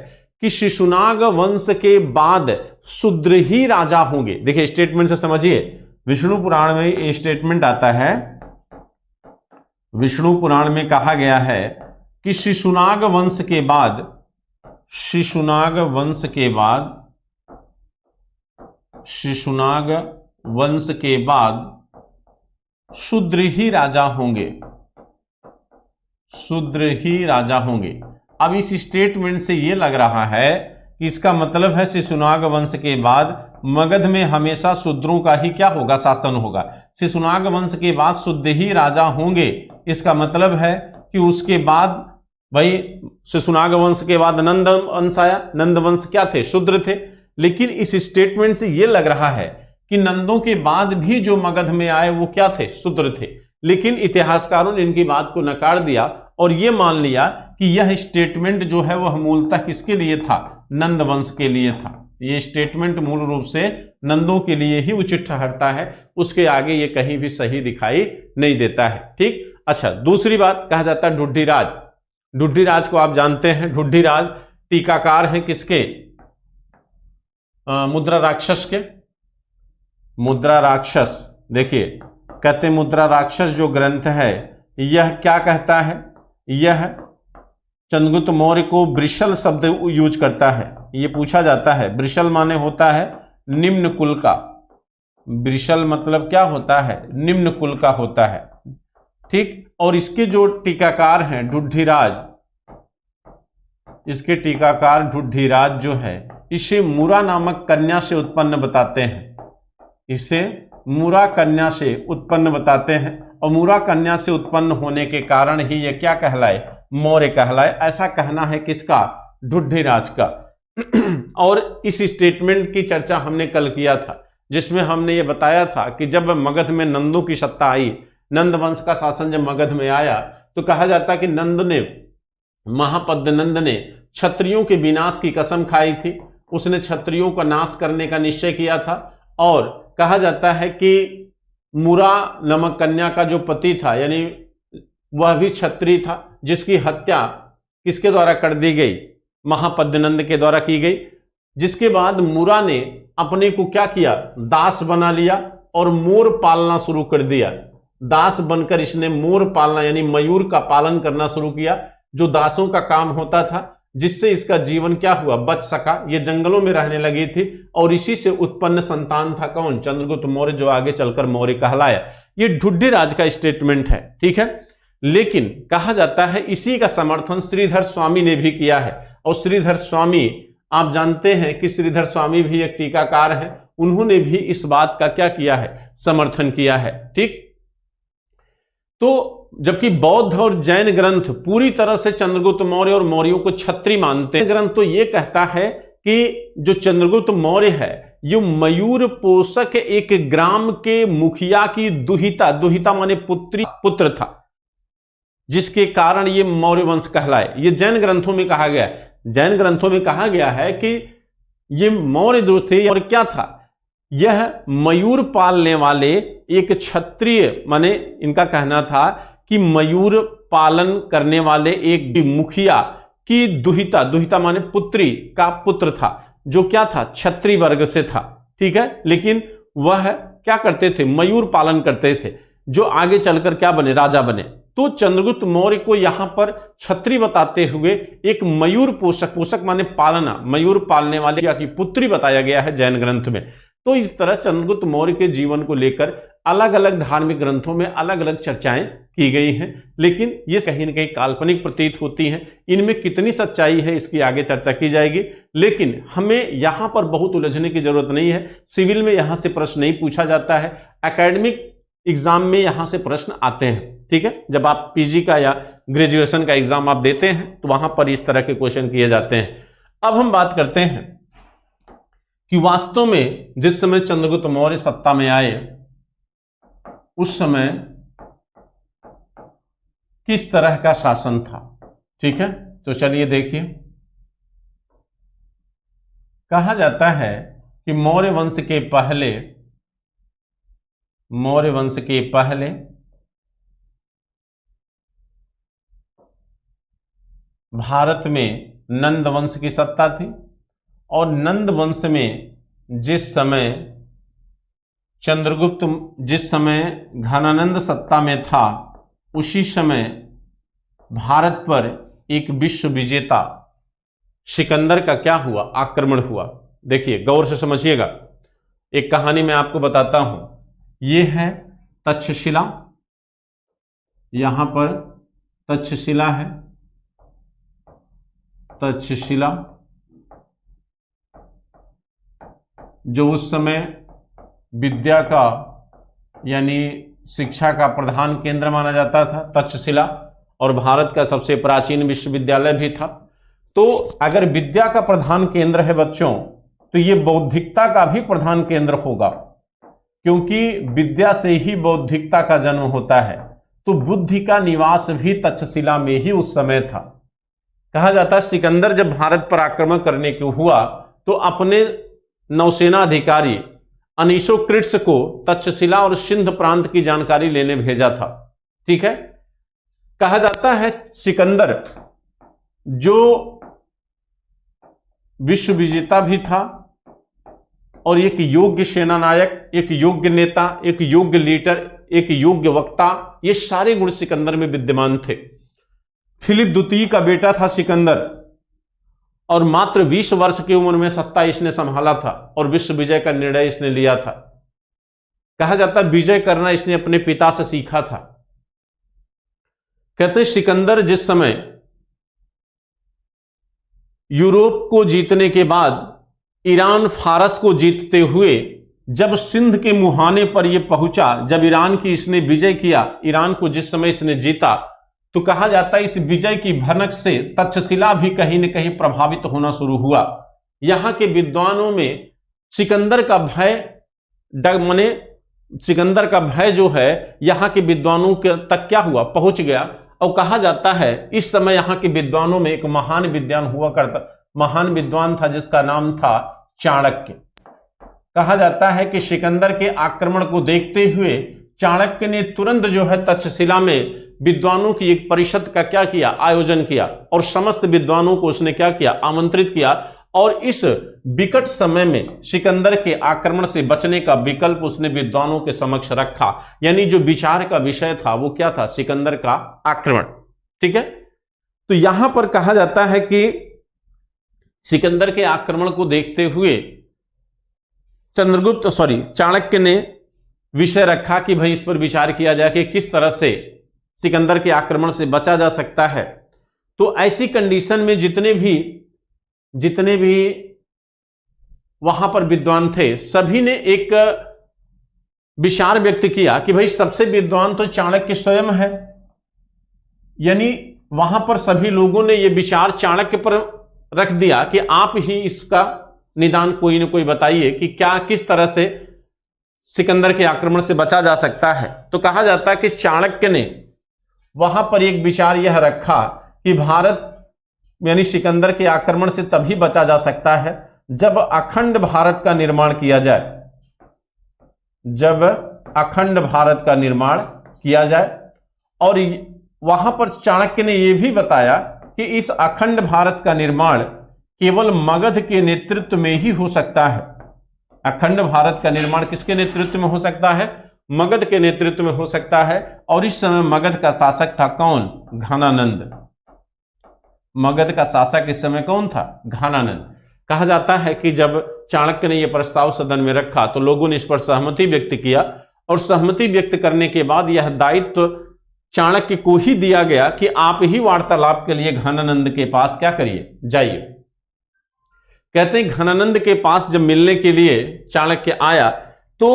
कि शिशुनाग वंश के बाद शूद्र ही राजा होंगे। देखिए स्टेटमेंट से समझिए, विष्णु पुराण में ये स्टेटमेंट आता है, विष्णु पुराण में कहा गया है कि शिशुनाग वंश के बाद शिशुनाग वंश के बाद, शिशुनाग वंश के बाद शूद्र ही राजा होंगे, शूद्र ही राजा होंगे। अब इस स्टेटमेंट से यह लग रहा है कि इसका मतलब है शिशुनाग वंश के बाद मगध में हमेशा शूद्रों का ही क्या होगा, शासन होगा। शिशुनाग वंश के बाद शूद्र ही राजा होंगे, इसका मतलब है कि उसके बाद भाई शिशुनाग वंश के बाद नंद वंश आया। नंद वंश क्या थे, शूद्र थे। लेकिन इस स्टेटमेंट से यह लग रहा है कि नंदों के बाद भी जो मगध में आए वो क्या थे, शूद्र थे। लेकिन इतिहासकारों ने इनकी बात को नकार दिया और यह मान लिया कि यह स्टेटमेंट जो है वह मूलतः किसके लिए था, नंद वंश के लिए था। यह स्टेटमेंट मूल रूप से नंदों के लिए ही उचित ठहरता है, उसके आगे ये कहीं भी सही दिखाई नहीं देता है। ठीक। अच्छा, दूसरी बात कहा जाता है ढुड्ढीराज। ढुड्ढीराज को आप जानते हैं, ढुड्ढीराज टीकाकार हैं किसके, मुद्रा राक्षस के। मुद्रा राक्षस, देखिए कहते मुद्रा राक्षस जो ग्रंथ है यह क्या कहता है, यह चंद्रगुप्त मौर्य को वृषल शब्द यूज करता है। यह पूछा जाता है, वृषल माने होता है निम्न कुल का, वृषल मतलब क्या होता है, निम्न कुल का होता है। ठीक। और इसके जो टीकाकार हैं ढुड्ढीराज, इसके टीकाकार ढुड्ढीराज जो है इसे मुरा नामक कन्या से उत्पन्न बताते हैं, इसे मुरा कन्या से उत्पन्न बताते हैं। और मुरा कन्या से उत्पन्न होने के कारण ही यह क्या कहलाए, मौर्य कहलाए। ऐसा कहना है किसका, ढुड्ढीराज का। और इस स्टेटमेंट की चर्चा हमने कल किया था, जिसमें हमने ये बताया था कि जब मगध में नंदों की सत्ता आई, नंद वंश का शासन जब मगध में आया, तो कहा जाता कि नंद ने, महापद्मनंद ने क्षत्रियों के विनाश की कसम खाई थी। उसने क्षत्रियों का नाश करने का निश्चय किया था। और कहा जाता है कि मुरा नामक कन्या का जो पति था, यानी वह भी क्षत्रिय था, जिसकी हत्या किसके द्वारा कर दी गई, महापद्मनंद के द्वारा की गई। जिसके बाद मुरा ने अपने को क्या किया, दास बना लिया और मोर पालना शुरू कर दिया। दास बनकर इसने मोर पालना यानी मयूर का पालन करना शुरू किया, जो दासों का काम होता था, जिससे इसका जीवन क्या हुआ, बच सका। ये जंगलों में रहने लगी थी और इसी से उत्पन्न संतान था कौन, चंद्रगुप्त मौर्य, जो आगे चलकर मौर्य कहलाया। ये ढुड्ढीराज का स्टेटमेंट है। ठीक है। लेकिन कहा जाता है इसी का समर्थन श्रीधर स्वामी ने भी किया है। और श्रीधर स्वामी, आप जानते हैं कि श्रीधर स्वामी भी एक टीकाकार है, उन्होंने भी इस बात का क्या किया है, समर्थन किया है। ठीक। तो जबकि बौद्ध और जैन ग्रंथ पूरी तरह से चंद्रगुप्त मौर्य और मौर्यों को क्षत्रिय मानते हैं। ग्रंथ तो यह कहता है कि जो चंद्रगुप्त मौर्य है ये मयूर पोषक एक ग्राम के मुखिया की दुहिता, दुहिता माने पुत्र था, जिसके कारण ये मौर्य वंश कहलाए। ये जैन ग्रंथों में कहा गया है। जैन ग्रंथों में कहा गया है कि ये मौर्य जो थे और क्या था, यह मयूर पालने वाले एक क्षत्रिय, माने इनका कहना था कि मयूर पालन करने वाले एक मुखिया की दुहिता, दुहिता माने पुत्री का पुत्र था, जो क्या था, क्षत्रिय वर्ग से था। ठीक है। लेकिन वह क्या करते थे, मयूर पालन करते थे, जो आगे चलकर क्या बने, राजा बने। तो चंद्रगुप्त मौर्य को यहां पर क्षत्रिय बताते हुए एक मयूर पोषक, पोषक माने पालना, मयूर पालने वाले की पुत्री बताया गया है जैन ग्रंथ में। तो इस तरह चंद्रगुप्त मौर्य के जीवन को लेकर अलग अलग धार्मिक ग्रंथों में अलग अलग चर्चाएं की गई हैं, लेकिन ये कहीं न कहीं काल्पनिक प्रतीत होती हैं। इनमें कितनी सच्चाई है इसकी आगे चर्चा की जाएगी, लेकिन हमें यहां पर बहुत उलझने की जरूरत नहीं है। सिविल में यहां से प्रश्न नहीं पूछा जाता है, एकेडमिक एग्जाम में यहां से प्रश्न आते हैं। ठीक है। जब आप पीजी का या ग्रेजुएशन का एग्जाम आप देते हैं तो वहां पर इस तरह के क्वेश्चन किए जाते हैं। अब हम बात करते हैं कि वास्तव में जिस समय चंद्रगुप्त मौर्य सत्ता में आए उस समय किस तरह का शासन था। ठीक है। तो चलिए देखिए, कहा जाता है कि मौर्य वंश के पहले भारत में नंद वंश की सत्ता थी। और नंद वंश में जिस समय घनानंद सत्ता में था, उसी समय भारत पर एक विश्व विजेता सिकंदर का क्या हुआ, आक्रमण हुआ। देखिए गौर से समझिएगा, एक कहानी मैं आपको बताता हूं। यह है तक्षशिला, यहां पर तक्षशिला है, तक्षशिला जो उस समय विद्या का यानी शिक्षा का प्रधान केंद्र माना जाता था, तक्षशिला, और भारत का सबसे प्राचीन विश्वविद्यालय भी था। तो अगर विद्या का प्रधान केंद्र है बच्चों, तो ये बौद्धिकता का भी प्रधान केंद्र होगा, क्योंकि विद्या से ही बौद्धिकता का जन्म होता है। तो बुद्धि का निवास भी तक्षशिला में ही उस समय था। कहा जाता है सिकंदर जब भारत पर आक्रमण करने को हुआ तो अपने नौसेना अधिकारी अनीसोक्रिट्स को तक्षशिला और सिंध प्रांत की जानकारी लेने भेजा था। ठीक है, कहा जाता है सिकंदर जो विश्व विजेता भी था और एक योग्य सेनानायक, एक योग्य नेता, एक योग्य लीडर, एक योग्य वक्ता, ये सारे गुण सिकंदर में विद्यमान थे। फिलिप द्वितीय का बेटा था सिकंदर और मात्र 20 वर्ष की उम्र में सत्ता इसने संभाला था और विश्व विजय का निर्णय इसने लिया था। कहा जाता है विजय करना इसने अपने पिता से सीखा था। कहते सिकंदर जिस समय यूरोप को जीतने के बाद ईरान फारस को जीतते हुए जब सिंध के मुहाने पर यह पहुंचा, जब ईरान की इसने विजय किया, ईरान को जिस समय इसने जीता, तो कहा जाता है इस विजय की भनक से तक्षशिला भी कहीं न कहीं प्रभावित होना शुरू हुआ। यहां के विद्वानों में सिकंदर का भय मने सिकंदर का भय जो है यहां के विद्वानों के तक क्या हुआ, पहुंच गया। और कहा जाता है इस समय यहां के विद्वानों में एक महान विद्वान था जिसका नाम था चाणक्य। कहा जाता है कि सिकंदर के आक्रमण को देखते हुए चाणक्य ने तुरंत जो है तक्षशिला में विद्वानों की एक परिषद का क्या किया, आयोजन किया और समस्त विद्वानों को उसने क्या किया, आमंत्रित किया। और इस विकट समय में सिकंदर के आक्रमण से बचने का विकल्प उसने विद्वानों के समक्ष रखा। यानी जो विचार का विषय था वो क्या था, सिकंदर का आक्रमण। ठीक है, तो यहां पर कहा जाता है कि सिकंदर के आक्रमण को देखते हुए चाणक्य ने विषय रखा कि भाई इस पर विचार किया जाए कि किस तरह से सिकंदर के आक्रमण से बचा जा सकता है। तो ऐसी कंडीशन में जितने भी वहां पर विद्वान थे सभी ने एक विचार व्यक्त किया कि भाई सबसे विद्वान तो चाणक्य स्वयं है। यानी वहां पर सभी लोगों ने यह विचार चाणक्य पर रख दिया कि आप ही इसका निदान कोई न कोई बताइए कि क्या किस तरह से सिकंदर के आक्रमण से बचा जा सकता है। तो कहा जाता है कि चाणक्य ने वहां पर एक विचार यह रखा कि भारत यानी सिकंदर के आक्रमण से तभी बचा जा सकता है जब अखंड भारत का निर्माण किया जाए, जब अखंड भारत का निर्माण किया जाए। और वहां पर चाणक्य ने यह भी बताया कि इस अखंड भारत का निर्माण केवल मगध के नेतृत्व में ही हो सकता है। अखंड भारत का निर्माण किसके नेतृत्व में हो सकता है, मगध के नेतृत्व में हो सकता है। और इस समय मगध का शासक था कौन, घनानंद। मगध का शासक इस समय कौन था, घनानंद। कहा जाता है कि जब चाणक्य ने यह प्रस्ताव सदन में रखा तो लोगों ने इस पर सहमति व्यक्त किया और सहमति व्यक्त करने के बाद यह दायित्व चाणक्य को ही दिया गया कि आप ही वार्तालाप के लिए घनानंद के पास क्या करिए, जाइए। कहते हैं घनानंद के पास जब मिलने के लिए चाणक्य आया तो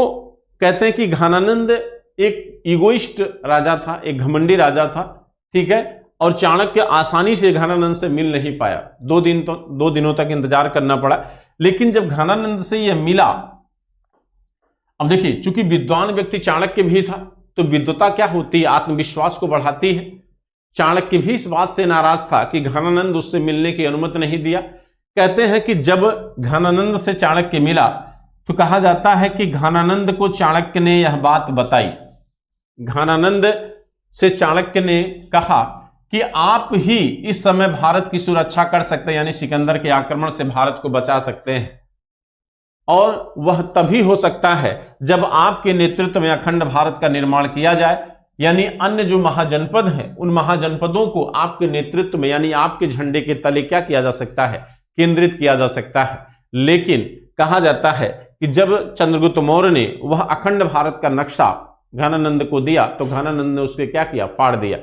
कहते हैं कि घनानंद एक इगोइस्ट राजा था, एक घमंडी राजा था। ठीक है, और चाणक्य आसानी से घनानंद से मिल नहीं पाया। 2 दिनों तक इंतजार करना पड़ा। लेकिन जब घनानंद से यह मिला, अब देखिए चूंकि विद्वान व्यक्ति चाणक्य भी था तो विद्वता क्या होती है, आत्मविश्वास को बढ़ाती है। चाणक्य भी इस बात से नाराज था कि घनानंद उससे मिलने की अनुमति नहीं दिया। कहते हैं कि जब घनानंद से चाणक्य मिला तो कहा जाता है कि घनानंद को चाणक्य ने यह बात बताई। घनानंद से चाणक्य ने कहा कि आप ही इस समय भारत की सुरक्षा कर सकते हैं, यानी सिकंदर के आक्रमण से भारत को बचा सकते हैं। और वह तभी हो सकता है जब आपके नेतृत्व में अखंड भारत का निर्माण किया जाए। यानी अन्य जो महाजनपद हैं उन महाजनपदों को आपके नेतृत्व में यानी आपके झंडे के तले क्या किया जा सकता है, केंद्रित किया जा सकता है। लेकिन कहा जाता है कि जब चंद्रगुप्त मौर्य ने वह अखंड भारत का नक्शा घनानंद को दिया तो घनानंद ने उसके क्या किया, फाड़ दिया,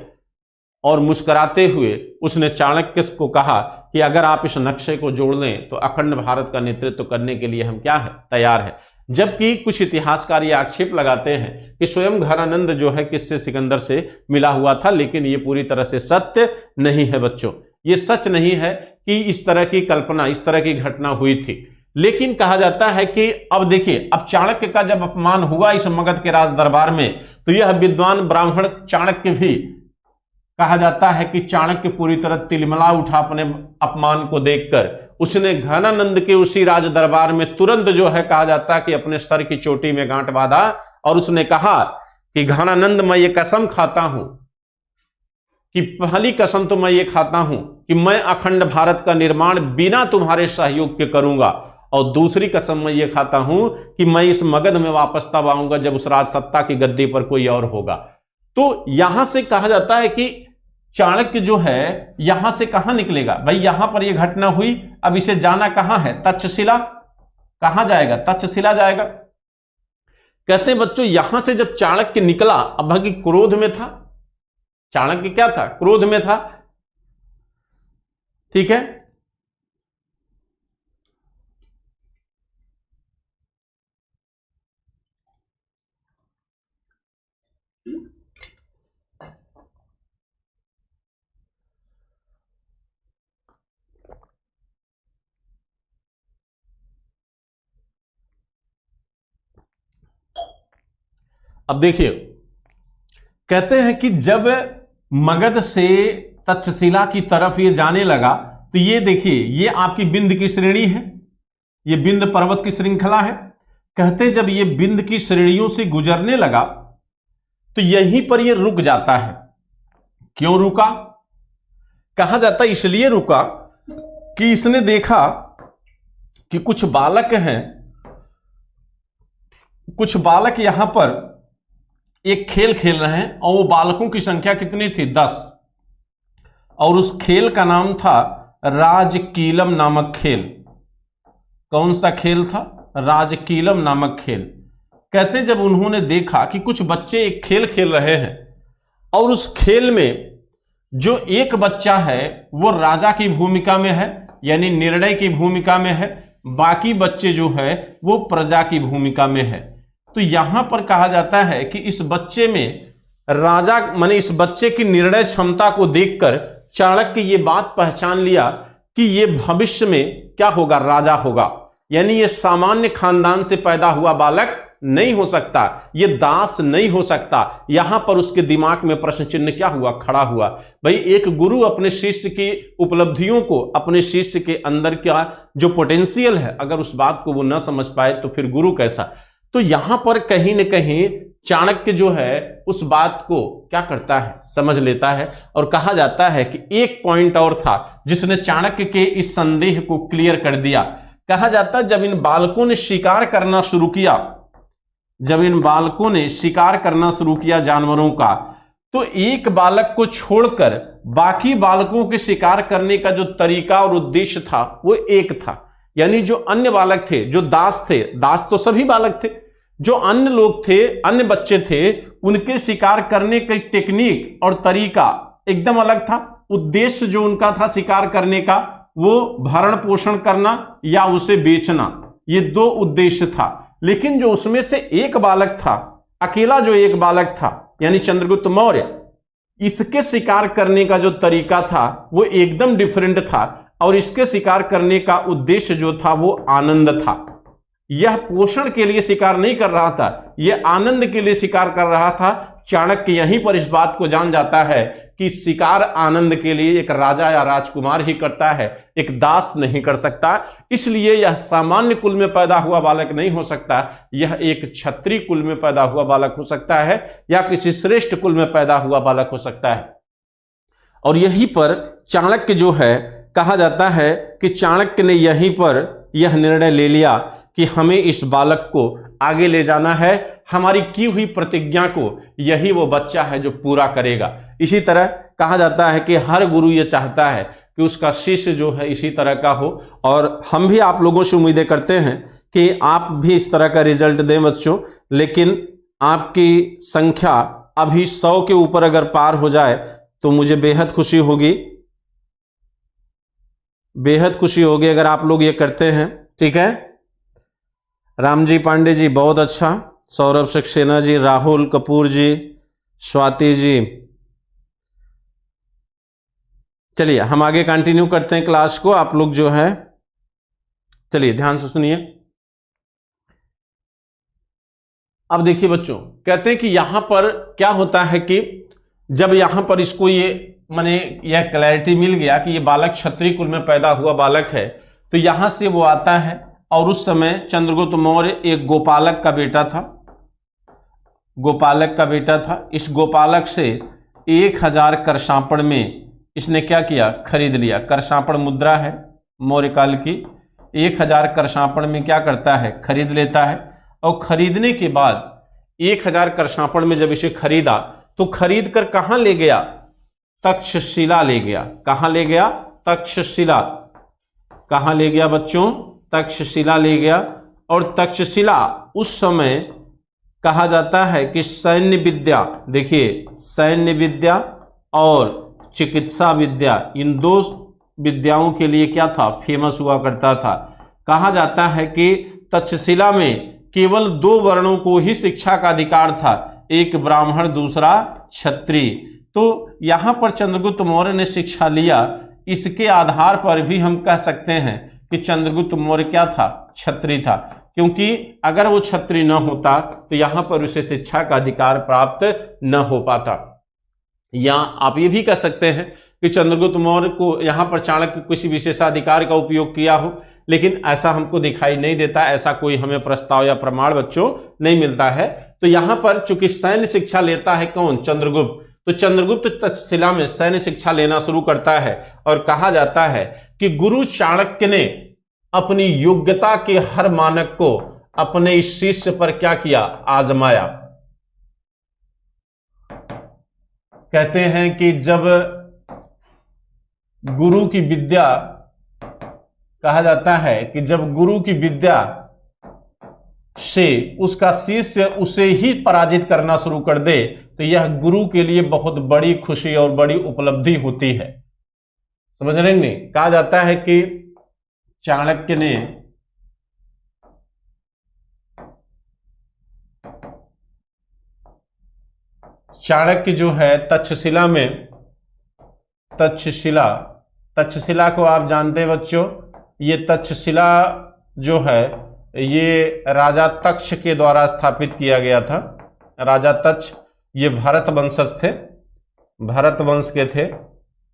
और मुस्कुराते हुए उसने चाणक्य को कहा कि अगर आप इस नक्शे को जोड़ लें तो अखंड भारत का नेतृत्व करने के लिए हम क्या है, तैयार है। जबकि कुछ इतिहासकार ये आक्षेप लगाते हैं कि स्वयं घनानंद जो है किससे, सिकंदर से मिला हुआ था, लेकिन ये पूरी तरह से सत्य नहीं है बच्चों। ये सच नहीं है कि इस तरह की कल्पना, इस तरह की घटना हुई थी। लेकिन कहा जाता है कि अब देखिए, अब चाणक्य का जब अपमान हुआ इस मगध के राज दरबार में, तो यह विद्वान ब्राह्मण चाणक्य भी, कहा जाता है कि चाणक्य पूरी तरह तिलमिला उठा अपने अपमान को देखकर। उसने घनानंद के उसी राज दरबार में तुरंत जो है, कहा जाता है कि अपने सर की चोटी में गांठ बांधा और उसने कहा कि घनानंद, मैं ये कसम खाता हूं कि पहली कसम तो मैं ये खाता हूं कि मैं अखंड भारत का निर्माण बिना तुम्हारे सहयोग के करूंगा, और दूसरी कसम मैं ये खाता हूं कि मैं इस मगध में वापस तब आऊंगा जब उस राज सत्ता की गद्दी पर कोई और होगा। तो यहां से कहा जाता है कि चाणक्य जो है यहां से कहां निकलेगा भाई, यहां पर यह घटना हुई, अब इसे जाना कहां है, तक्षशिला। कहां जाएगा, तक्षशिला जाएगा। कहते हैं बच्चों, यहां से जब चाणक्य निकला, अब भाई क्रोध में था, चाणक्य क्या था, क्रोध में था, ठीक है। अब देखिए, कहते हैं कि जब मगध से तक्षशिला की तरफ ये जाने लगा, तो ये देखिए, ये आपकी विंध्य की श्रेणी है, ये विंध्य पर्वत की श्रृंखला है। कहते हैं जब ये विंध्य की श्रेणियों से गुजरने लगा तो यहीं पर ये रुक जाता है। क्यों रुका, कहा जाता है इसलिए रुका कि इसने देखा कि कुछ बालक हैं, कुछ बालक यहां पर एक खेल खेल रहे हैं, और वो बालकों की संख्या कितनी थी, 10, और उस खेल का नाम था राजकीलम नामक खेल। कौन सा खेल था, राजकीलम नामक खेल। कहते हैं जब उन्होंने देखा कि कुछ बच्चे एक खेल खेल रहे हैं और उस खेल में जो एक बच्चा है वो राजा की भूमिका में है, यानी निर्णय की भूमिका में है, बाकी बच्चे जो है वो प्रजा की भूमिका में है। तो यहां पर कहा जाता है कि इस बच्चे में राजा, माने इस बच्चे की निर्णय क्षमता को देखकर चाणक्य ये बात पहचान लिया कि ये भविष्य में क्या होगा, राजा होगा। यानी ये सामान्य खानदान से पैदा हुआ बालक नहीं हो सकता, ये दास नहीं हो सकता। यहां पर उसके दिमाग में प्रश्न चिन्ह क्या हुआ, खड़ा हुआ। भाई एक गुरु अपने शिष्य की उपलब्धियों को, अपने शिष्य के अंदर क्या जो पोटेंशियल है, अगर उस बात को वो न समझ पाए तो फिर गुरु कैसा। तो यहां पर कहीं न कहीं चाणक्य जो है उस बात को क्या करता है, समझ लेता है। और कहा जाता है कि एक पॉइंट और था जिसने चाणक्य के इस संदेह को क्लियर कर दिया। कहा जाता है जब इन बालकों ने शिकार करना शुरू किया, जब इन बालकों ने शिकार करना शुरू किया जानवरों का, तो एक बालक को छोड़कर बाकी बालकों के शिकार करने का जो तरीका और उद्देश्य था वो एक था। यानी जो अन्य बालक थे, जो दास थे, दास तो सभी बालक थे, जो अन्य लोग थे, अन्य बच्चे थे, उनके शिकार करने की टेक्निक और तरीका एकदम अलग था। उद्देश्य जो उनका था शिकार करने का वो भरण पोषण करना या उसे बेचना, ये दो उद्देश्य था। लेकिन जो उसमें से एक बालक था, अकेला जो एक बालक था यानी चंद्रगुप्त मौर्य, इसके शिकार करने का जो तरीका था वो एकदम डिफरेंट था। और इसके शिकार करने का उद्देश्य जो था वो आनंद था। यह पोषण के लिए शिकार नहीं कर रहा था, यह आनंद के लिए शिकार कर रहा था। चाणक्य यहीं पर इस बात को जान जाता है कि शिकार आनंद के लिए एक राजा या राजकुमार ही करता है, एक दास नहीं कर सकता। इसलिए यह सामान्य कुल में पैदा हुआ बालक नहीं हो सकता, यह एक क्षत्रिय कुल में पैदा हुआ बालक हो सकता है या किसी श्रेष्ठ कुल में पैदा हुआ बालक हो सकता है। और यहीं पर चाणक्य जो है, कहा जाता है कि चाणक्य ने यहीं पर यह निर्णय ले लिया कि हमें इस बालक को आगे ले जाना है, हमारी की हुई प्रतिज्ञा को यही वो बच्चा है जो पूरा करेगा। इसी तरह कहा जाता है कि हर गुरु ये चाहता है कि उसका शिष्य जो है इसी तरह का हो। और हम भी आप लोगों से उम्मीदें करते हैं कि आप भी इस तरह का रिजल्ट दें बच्चों। लेकिन आपकी संख्या अभी 100 के ऊपर अगर पार हो जाए तो मुझे बेहद खुशी होगी, बेहद खुशी होगी अगर आप लोग ये करते हैं। ठीक है, रामजी पांडे जी बहुत अच्छा, सौरभ सक्सेना जी, राहुल कपूर जी, स्वाति जी। चलिए हम आगे कंटिन्यू करते हैं क्लास को। आप लोग जो है चलिए ध्यान से सुनिए। अब देखिए बच्चों, कहते हैं कि यहां पर क्या होता है कि जब यहां पर इसको ये माने यह क्लैरिटी मिल गया कि ये बालक क्षत्रिय कुल में पैदा हुआ बालक है, तो यहां से वो आता है। और उस समय चंद्रगुप्त मौर्य एक गोपालक का बेटा था, गोपालक का बेटा था। इस गोपालक से 1000 करशापड़ में इसने क्या किया, खरीद लिया। करशापड़ मुद्रा है मौर्य काल की, 1000 करशापड़ में क्या करता है, खरीद लेता है। और खरीदने के बाद 1000 करशापड़ में जब इसे खरीदा तो खरीद कर कहां ले गया, तक्षशिला ले गया। कहां ले गया, तक्षशिला। कहां ले गया बच्चों, तक्षशिला ले गया। और तक्षशिला उस समय कहा जाता है कि सैन्य विद्या, देखिए सैन्य विद्या और चिकित्सा विद्या, इन दो विद्याओं के लिए क्या था, फेमस हुआ करता था। कहा जाता है कि तक्षशिला में केवल 2 वर्णों को ही शिक्षा का अधिकार था, एक ब्राह्मण दूसरा क्षत्रिय। तो यहां पर चंद्रगुप्त मौर्य ने शिक्षा लिया। इसके आधार पर भी हम कह सकते हैं कि चंद्रगुप्त मौर्य क्या था, क्षत्रिय था। क्योंकि अगर वो क्षत्रिय न होता तो यहां पर उसे शिक्षा का अधिकार प्राप्त न हो पाता। या आप ये भी कह सकते हैं कि चंद्रगुप्त मौर्य को यहां पर चाणक्य किसी विशेषाधिकार का उपयोग किया हो, लेकिन ऐसा हमको दिखाई नहीं देता। ऐसा कोई हमें प्रस्ताव या प्रमाण बच्चों नहीं मिलता है। तो यहां पर चूंकि सैन्य शिक्षा लेता है कौन, चंद्रगुप्त, तो चंद्रगुप्त तक्षशिला में सैन्य शिक्षा लेना शुरू करता है। और कहा जाता है कि गुरु चाणक्य ने अपनी योग्यता के हर मानक को अपने इस शिष्य पर क्या किया, आजमाया। कहते हैं कि जब गुरु की विद्या, कहा जाता है कि जब गुरु की विद्या से उसका शिष्य उसे ही पराजित करना शुरू कर दे तो यह गुरु के लिए बहुत बड़ी खुशी और बड़ी उपलब्धि होती है। समझ रहे हैं? कहा जाता है कि चाणक्य ने जो है तक्षशिला में, तक्षशिला को आप जानते हैं बच्चों, ये तक्षशिला जो है ये राजा तक्ष के द्वारा स्थापित किया गया था। राजा तक्ष ये भरत वंशज थे, भरत वंश के थे।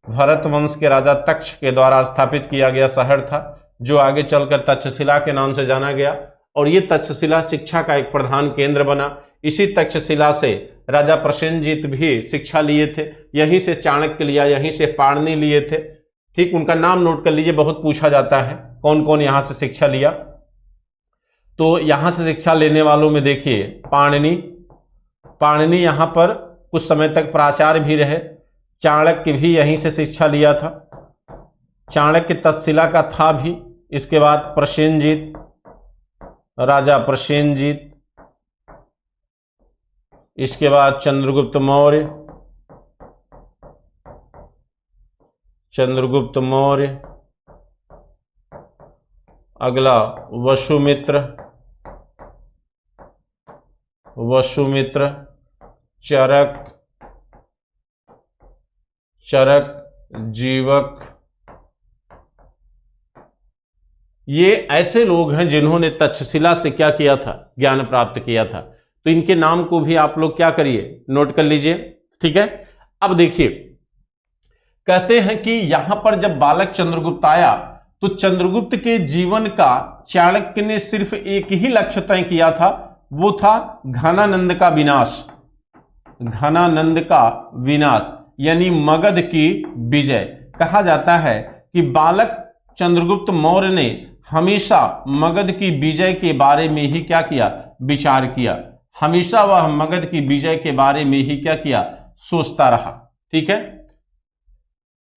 भरत वंश के राजा तक्ष के द्वारा स्थापित किया गया शहर था, जो आगे चलकर तक्षशिला के नाम से जाना गया। और ये तक्षशिला शिक्षा का एक प्रधान केंद्र बना। इसी तक्षशिला से राजा प्रसेनजीत भी शिक्षा लिए थे, यहीं से चाणक्य लिया, यहीं से पाणिनि लिए थे। ठीक, उनका नाम नोट कर लीजिए, बहुत पूछा जाता है कौन कौन यहां से शिक्षा लिया। तो यहां से शिक्षा लेने वालों में देखिए पाणिनि यहां पर कुछ समय तक प्राचार्य भी रहे। चाणक्य भी यहीं से शिक्षा लिया था, चाणक्य तक्षशिला का था भी। इसके बाद प्रसेनजीत, राजा प्रसेनजीत, इसके बाद चंद्रगुप्त मौर्य, अगला वसुमित्र, चरक, जीवक। ये ऐसे लोग हैं जिन्होंने तक्षशिला से क्या किया था, ज्ञान प्राप्त किया था। तो इनके नाम को भी आप लोग क्या करिए, नोट कर लीजिए। ठीक है, अब देखिए कहते हैं कि यहां पर जब बालक चंद्रगुप्त आया तो चंद्रगुप्त के जीवन का चाणक्य ने सिर्फ एक ही लक्ष्य तय किया था, वो था घनानंद का विनाश, यानी मगध की विजय। कहा जाता है कि बालक चंद्रगुप्त मौर्य ने हमेशा मगध की विजय के बारे में ही क्या किया, विचार किया। हमेशा वह मगध की विजय के बारे में ही क्या किया, सोचता रहा। ठीक है,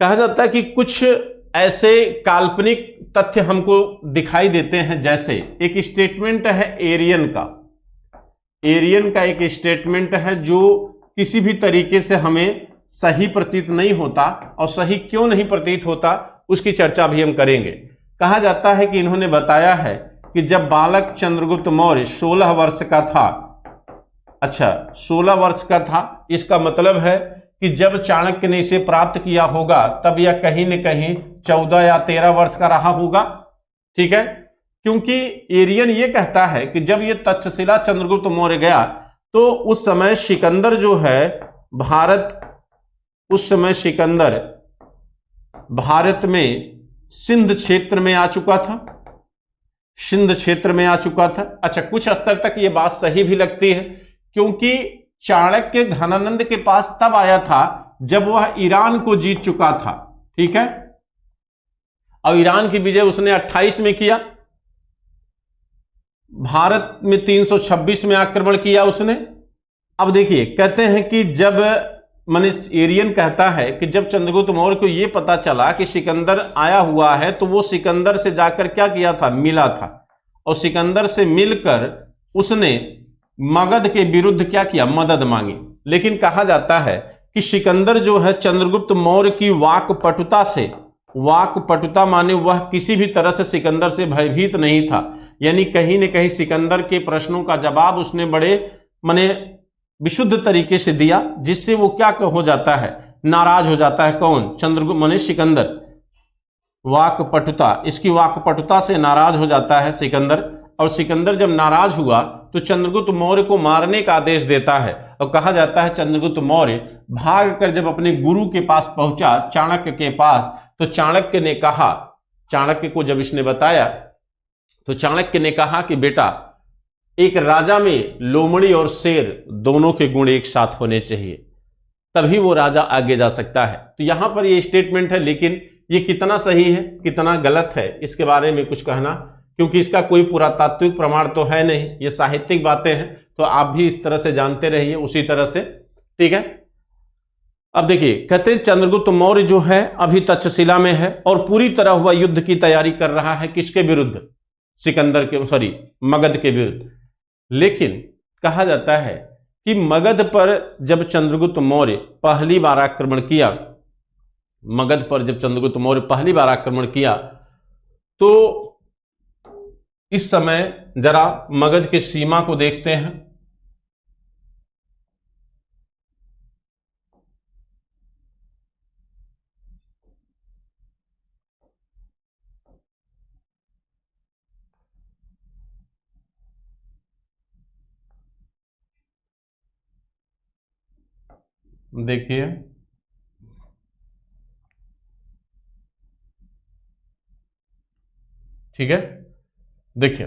कहा जाता है कि कुछ ऐसे काल्पनिक तथ्य हमको दिखाई देते हैं। जैसे एक स्टेटमेंट है एरियन का, एरियन का एक स्टेटमेंट है जो किसी भी तरीके से हमें सही प्रतीत नहीं होता, और सही क्यों नहीं प्रतीत होता उसकी चर्चा भी हम करेंगे। कहा जाता है कि इन्होंने बताया है कि जब बालक चंद्रगुप्त मौर्य 16 वर्ष का था, अच्छा 16 वर्ष का था, इसका मतलब है कि जब चाणक्य ने इसे प्राप्त किया होगा तब यह कहीं न कहीं 14 या 13 वर्ष का रहा होगा। ठीक है, क्योंकि एरियन ये कहता है कि जब ये तक्षशिला चंद्रगुप्त मौर्य गया तो उस समय सिकंदर जो है भारत, उस समय सिकंदर भारत में सिंध क्षेत्र में आ चुका था, सिंध क्षेत्र में आ चुका था। अच्छा, कुछ स्तर तक ये बात सही भी लगती है, क्योंकि चाणक्य धनानंद के पास तब आया था जब वह ईरान को जीत चुका था। ठीक है, और ईरान की विजय उसने 28 में किया, भारत में 326 में आक्रमण किया उसने। अब देखिए, कहते हैं कि जब एरियन कहता है कि जब चंद्रगुप्त मौर्य को यह पता चला कि सिकंदर आया हुआ है तो वो सिकंदर से जाकर क्या किया था, मिला था, और सिकंदर से मिलकर उसने मगध के विरुद्ध क्या किया, मदद मांगी। लेकिन कहा जाता है कि सिकंदर जो है चंद्रगुप्त मौर्य की वाक्पटुता से, वाक्पटुता माने वह किसी भी तरह से सिकंदर से भयभीत नहीं था, यानी कहीं न कहीं सिकंदर के प्रश्नों का जवाब उसने बड़े माने विशुद्ध तरीके से दिया, जिससे वो क्या हो जाता है, नाराज हो जाता है। कौन, चंद्रगुप्त माने सिकंदर, वाक्पटुता, इसकी वाक्पटुता से नाराज हो जाता है सिकंदर, और सिकंदर जब नाराज हुआ तो चंद्रगुप्त मौर्य को मारने का आदेश देता है। और कहा जाता है चंद्रगुप्त मौर्य भागकर जब अपने गुरु के पास पहुंचा, चाणक्य के पास, तो चाणक्य ने कहा, चाणक्य को जब इसने बताया तो चाणक्य ने कहा कि बेटा, एक राजा में लोमड़ी और शेर दोनों के गुण एक साथ होने चाहिए, तभी वो राजा आगे जा सकता है। तो यहां पर ये स्टेटमेंट है, लेकिन ये कितना सही है कितना गलत है इसके बारे में कुछ कहना, क्योंकि इसका कोई पुरातात्विक प्रमाण तो है नहीं, ये साहित्यिक बातें हैं, तो आप भी इस तरह से जानते रहिए उसी तरह से। ठीक है, अब देखिए, कहते हैं चंद्रगुप्त मौर्य जो है अभी तक्षशिला में है और पूरी तरह हुआ युद्ध की तैयारी कर रहा है, किसके विरुद्ध, सिकंदर के, सॉरी मगध के विरुद्ध। लेकिन कहा जाता है कि मगध पर जब चंद्रगुप्त मौर्य पहली बार आक्रमण किया, मगध पर जब चंद्रगुप्त मौर्य पहली बार आक्रमण किया, तो इस समय जरा मगध की सीमा को देखते हैं। देखिए, ठीक है, देखिए,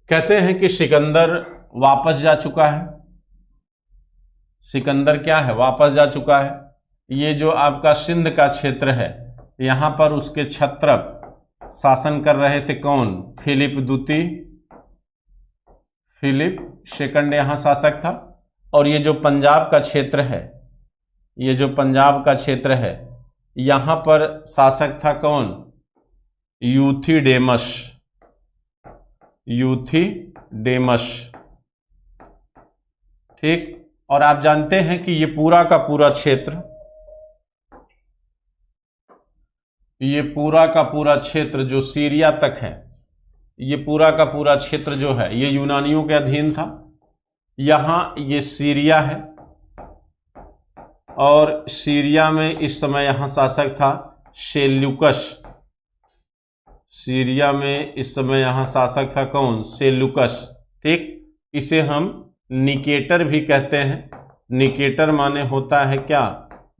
कहते हैं कि सिकंदर वापस जा चुका है, सिकंदर क्या है, वापस जा चुका है। ये जो आपका सिंध का क्षेत्र है, यहां पर उसके क्षत्रप शासन कर रहे थे कौन, फिलिप द्वितीय, फिलिप सेकंड यहां शासक था। और ये जो पंजाब का क्षेत्र है, ये जो पंजाब का क्षेत्र है, यहां पर शासक था कौन, यूथिडेमस, यूथिडेमस। ठीक, और आप जानते हैं कि ये पूरा का पूरा क्षेत्र, ये पूरा का पूरा क्षेत्र जो सीरिया तक है, ये पूरा का पूरा क्षेत्र जो है ये यूनानियों के अधीन था। यहां ये सीरिया है, और सीरिया में इस समय यहां शासक था सेल्यूकस, सीरिया में इस समय यहां शासक था कौन, सेल्यूकस। ठीक, इसे हम निकेटर भी कहते हैं। निकेटर माने होता है क्या,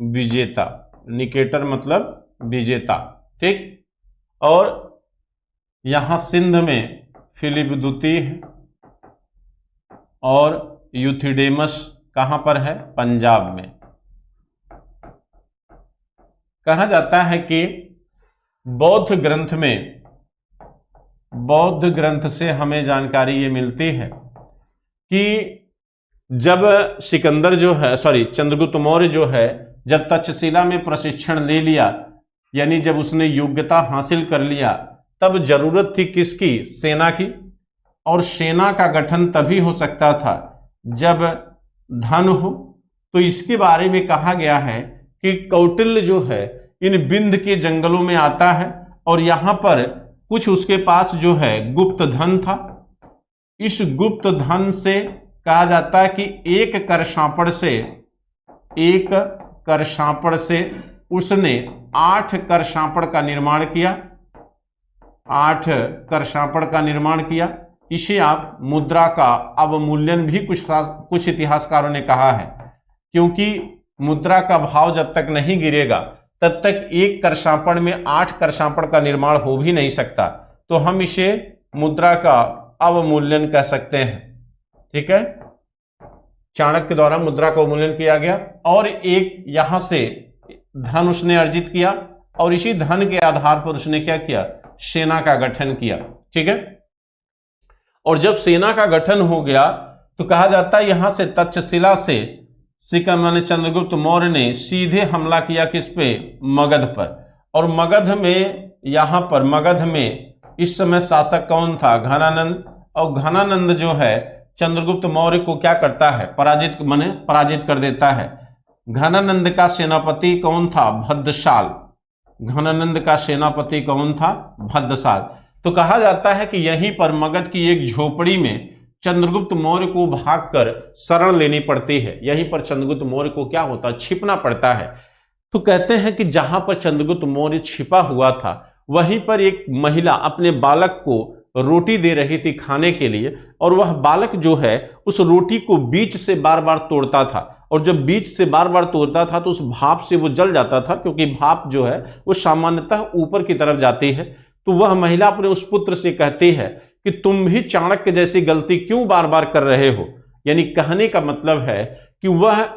विजेता, निकेटर मतलब विजेता। ठीक, और यहां सिंध में फिलिप द्वितीय है, और यूथिडेमस कहां पर है, पंजाब में। कहा जाता है कि बौद्ध ग्रंथ में, बौद्ध ग्रंथ से हमें जानकारी ये मिलती है कि जब सिकंदर जो है, सॉरी चंद्रगुप्त मौर्य जो है, जब तक्षशिला में प्रशिक्षण ले लिया, यानी जब उसने योग्यता हासिल कर लिया, तब जरूरत थी किसकी? सेना की। और सेना का गठन तभी हो सकता था जब धन हो। तो इसके बारे में कहा गया है कि कौटिल्य जो है इन विंध्य के जंगलों में आता है और यहां पर कुछ उसके पास जो है गुप्त धन था। इस गुप्त धन से कहा जाता है कि एक करशांपड़ से उसने 8 करशांपड़ का निर्माण किया। 8 करशांपड़ का निर्माण किया। इसे आप मुद्रा का अवमूल्यन भी कुछ इतिहासकारों ने कहा है, क्योंकि मुद्रा का भाव जब तक नहीं गिरेगा तब तक एक करशांपड़ में 8 करशांपड़ का निर्माण हो भी नहीं सकता। तो हम इसे मुद्रा का अवमूल्यन कह सकते हैं। ठीक है, चाणक्य द्वारा मुद्रा का अवमूल्यन किया गया और एक यहां से धन उसने अर्जित किया और इसी धन के आधार पर उसने क्या किया? सेना का गठन किया। ठीक है, और जब सेना का गठन हो गया तो कहा जाता है यहां से तक्षशिला से सिकंदर चंद्रगुप्त मौर्य ने सीधे हमला किया किस पे? मगध पर। और मगध में इस समय शासक कौन था? घनानंद। और घनानंद जो है चंद्रगुप्त मौर्य को क्या करता है? पराजित कर देता है। घनानंद का सेनापति कौन था? भद्रशाल। घनानंद का सेनापति कौन था? भद्रशाल। तो कहा जाता है कि यहीं पर मगध की एक झोपड़ी में चंद्रगुप्त मौर्य को भागकर शरण लेनी पड़ती है। यहीं पर चंद्रगुप्त मौर्य को क्या होता है? छिपना पड़ता है। तो कहते हैं कि जहां पर चंद्रगुप्त मौर्य छिपा हुआ था वहीं पर एक महिला अपने बालक को रोटी दे रही थी खाने के लिए, और वह बालक जो है उस रोटी को बीच से बार बार तोड़ता था, और जब बीच से बार बार तोड़ता था तो उस भाप से वो जल जाता था, क्योंकि भाप जो है वो सामान्यतः ऊपर की तरफ जाती है। तो वह महिला अपने उस पुत्र से कहती है कि तुम भी चाणक्य जैसी गलती क्यों बार बार कर रहे हो। यानी कहने का मतलब है कि वह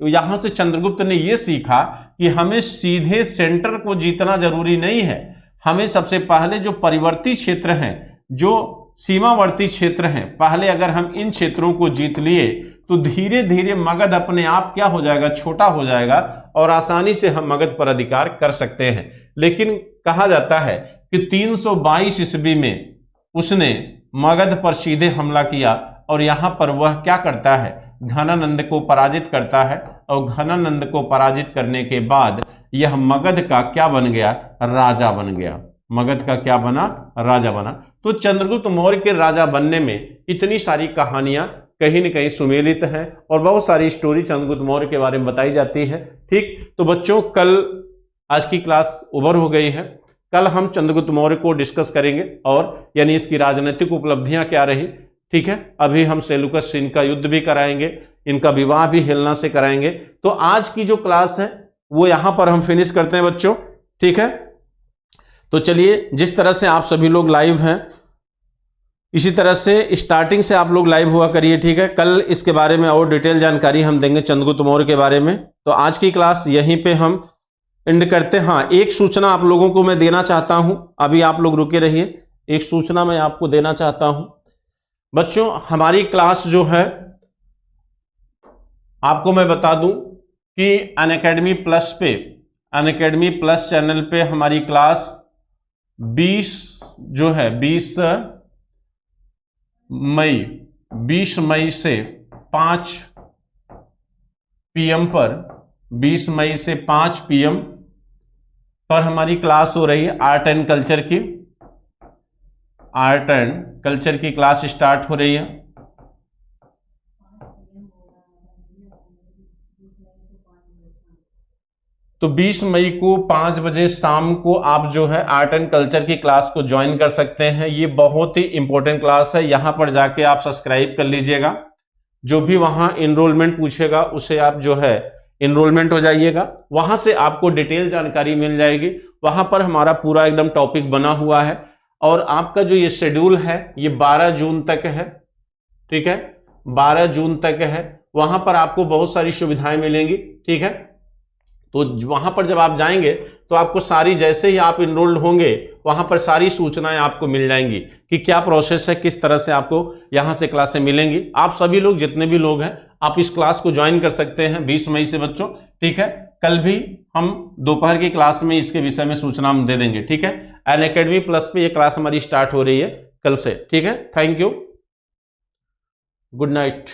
यहां से चंद्रगुप्त ने यह सीखा कि हमें सीधे सेंटर को जीतना जरूरी नहीं है, हमें सबसे पहले जो परिवर्ती क्षेत्र हैं, जो सीमावर्ती क्षेत्र हैं, पहले अगर हम इन क्षेत्रों को जीत लिए तो धीरे धीरे मगध अपने आप क्या हो जाएगा? छोटा हो जाएगा और आसानी से हम मगध पर अधिकार कर सकते हैं। लेकिन कहा जाता है कि 322 ईस्वी में उसने मगध पर सीधे हमला किया और यहां पर वह क्या करता है? घनानंद को पराजित करता है, और घनानंद को पराजित करने के बाद यह मगध का क्या बन गया? राजा बन गया। मगध का क्या बना? राजा बना। तो चंद्रगुप्त मौर्य के राजा बनने में इतनी सारी कहानियां कहीं न कहीं सुमेलित हैं और बहुत सारी स्टोरी चंद्रगुप्त मौर्य के बारे में बताई जाती है। ठीक, तो बच्चों कल आज की क्लास ओवर हो गई है। कल हम चंद्रगुप्त मौर्य को डिस्कस करेंगे और यानी इसकी राजनीतिक उपलब्धियां क्या रही। ठीक है, अभी हम सेलुकस से इनका युद्ध भी कराएंगे, इनका विवाह भी हेलना से कराएंगे। तो आज की जो क्लास है वो यहां पर हम फिनिश करते हैं बच्चों। ठीक है, तो चलिए, जिस तरह से आप सभी लोग लाइव हैं इसी तरह से स्टार्टिंग से आप लोग लाइव हुआ करिए। ठीक है, कल इसके बारे में और डिटेल जानकारी हम देंगे चंद्रगुप्त मौर्य के बारे में। तो आज की क्लास यहीं पे हम एंड करते हैं। हाँ, एक सूचना आप लोगों को मैं देना चाहता हूं, अभी आप लोग रुके रहिए। एक सूचना मैं आपको देना चाहता हूं बच्चों, हमारी क्लास जो है आपको मैं बता दूं कि अनअकैडमी प्लस पे, अनअकैडमी प्लस चैनल पे हमारी क्लास 20 मई से 5 PM पर 20 मई से 5 PM पर हमारी क्लास हो रही है। आर्ट एंड कल्चर की, आर्ट एंड कल्चर की क्लास स्टार्ट हो रही है। तो 20 मई को 5 बजे शाम को आप जो है आर्ट एंड कल्चर की क्लास को ज्वाइन कर सकते हैं। ये बहुत ही इंपॉर्टेंट क्लास है, यहां पर जाके आप सब्सक्राइब कर लीजिएगा। जो भी वहां इनरोलमेंट पूछेगा उसे आप जो है इनरोलमेंट हो जाइएगा, वहां से आपको डिटेल जानकारी मिल जाएगी। वहां पर हमारा पूरा एकदम टॉपिक बना हुआ है और आपका जो ये शेड्यूल है ये 12 जून तक है। ठीक है, 12 जून तक है। वहां पर आपको बहुत सारी सुविधाएं मिलेंगी। ठीक है, तो वहां पर जब आप जाएंगे तो आपको सारी, जैसे ही आप इनरोल्ड होंगे वहां पर सारी सूचनाएं आपको मिल जाएंगी कि क्या प्रोसेस है, किस तरह से आपको यहां से क्लासें मिलेंगी। आप सभी लोग, जितने भी लोग हैं, आप इस क्लास को ज्वाइन कर सकते हैं 20 मई से बच्चों। ठीक है, कल भी हम दोपहर की क्लास में इसके विषय में सूचना हम दे देंगे, ठीक है। अनअकैडमी प्लस पे ये क्लास हमारी स्टार्ट हो रही है कल से, ठीक है। Thank you, good night.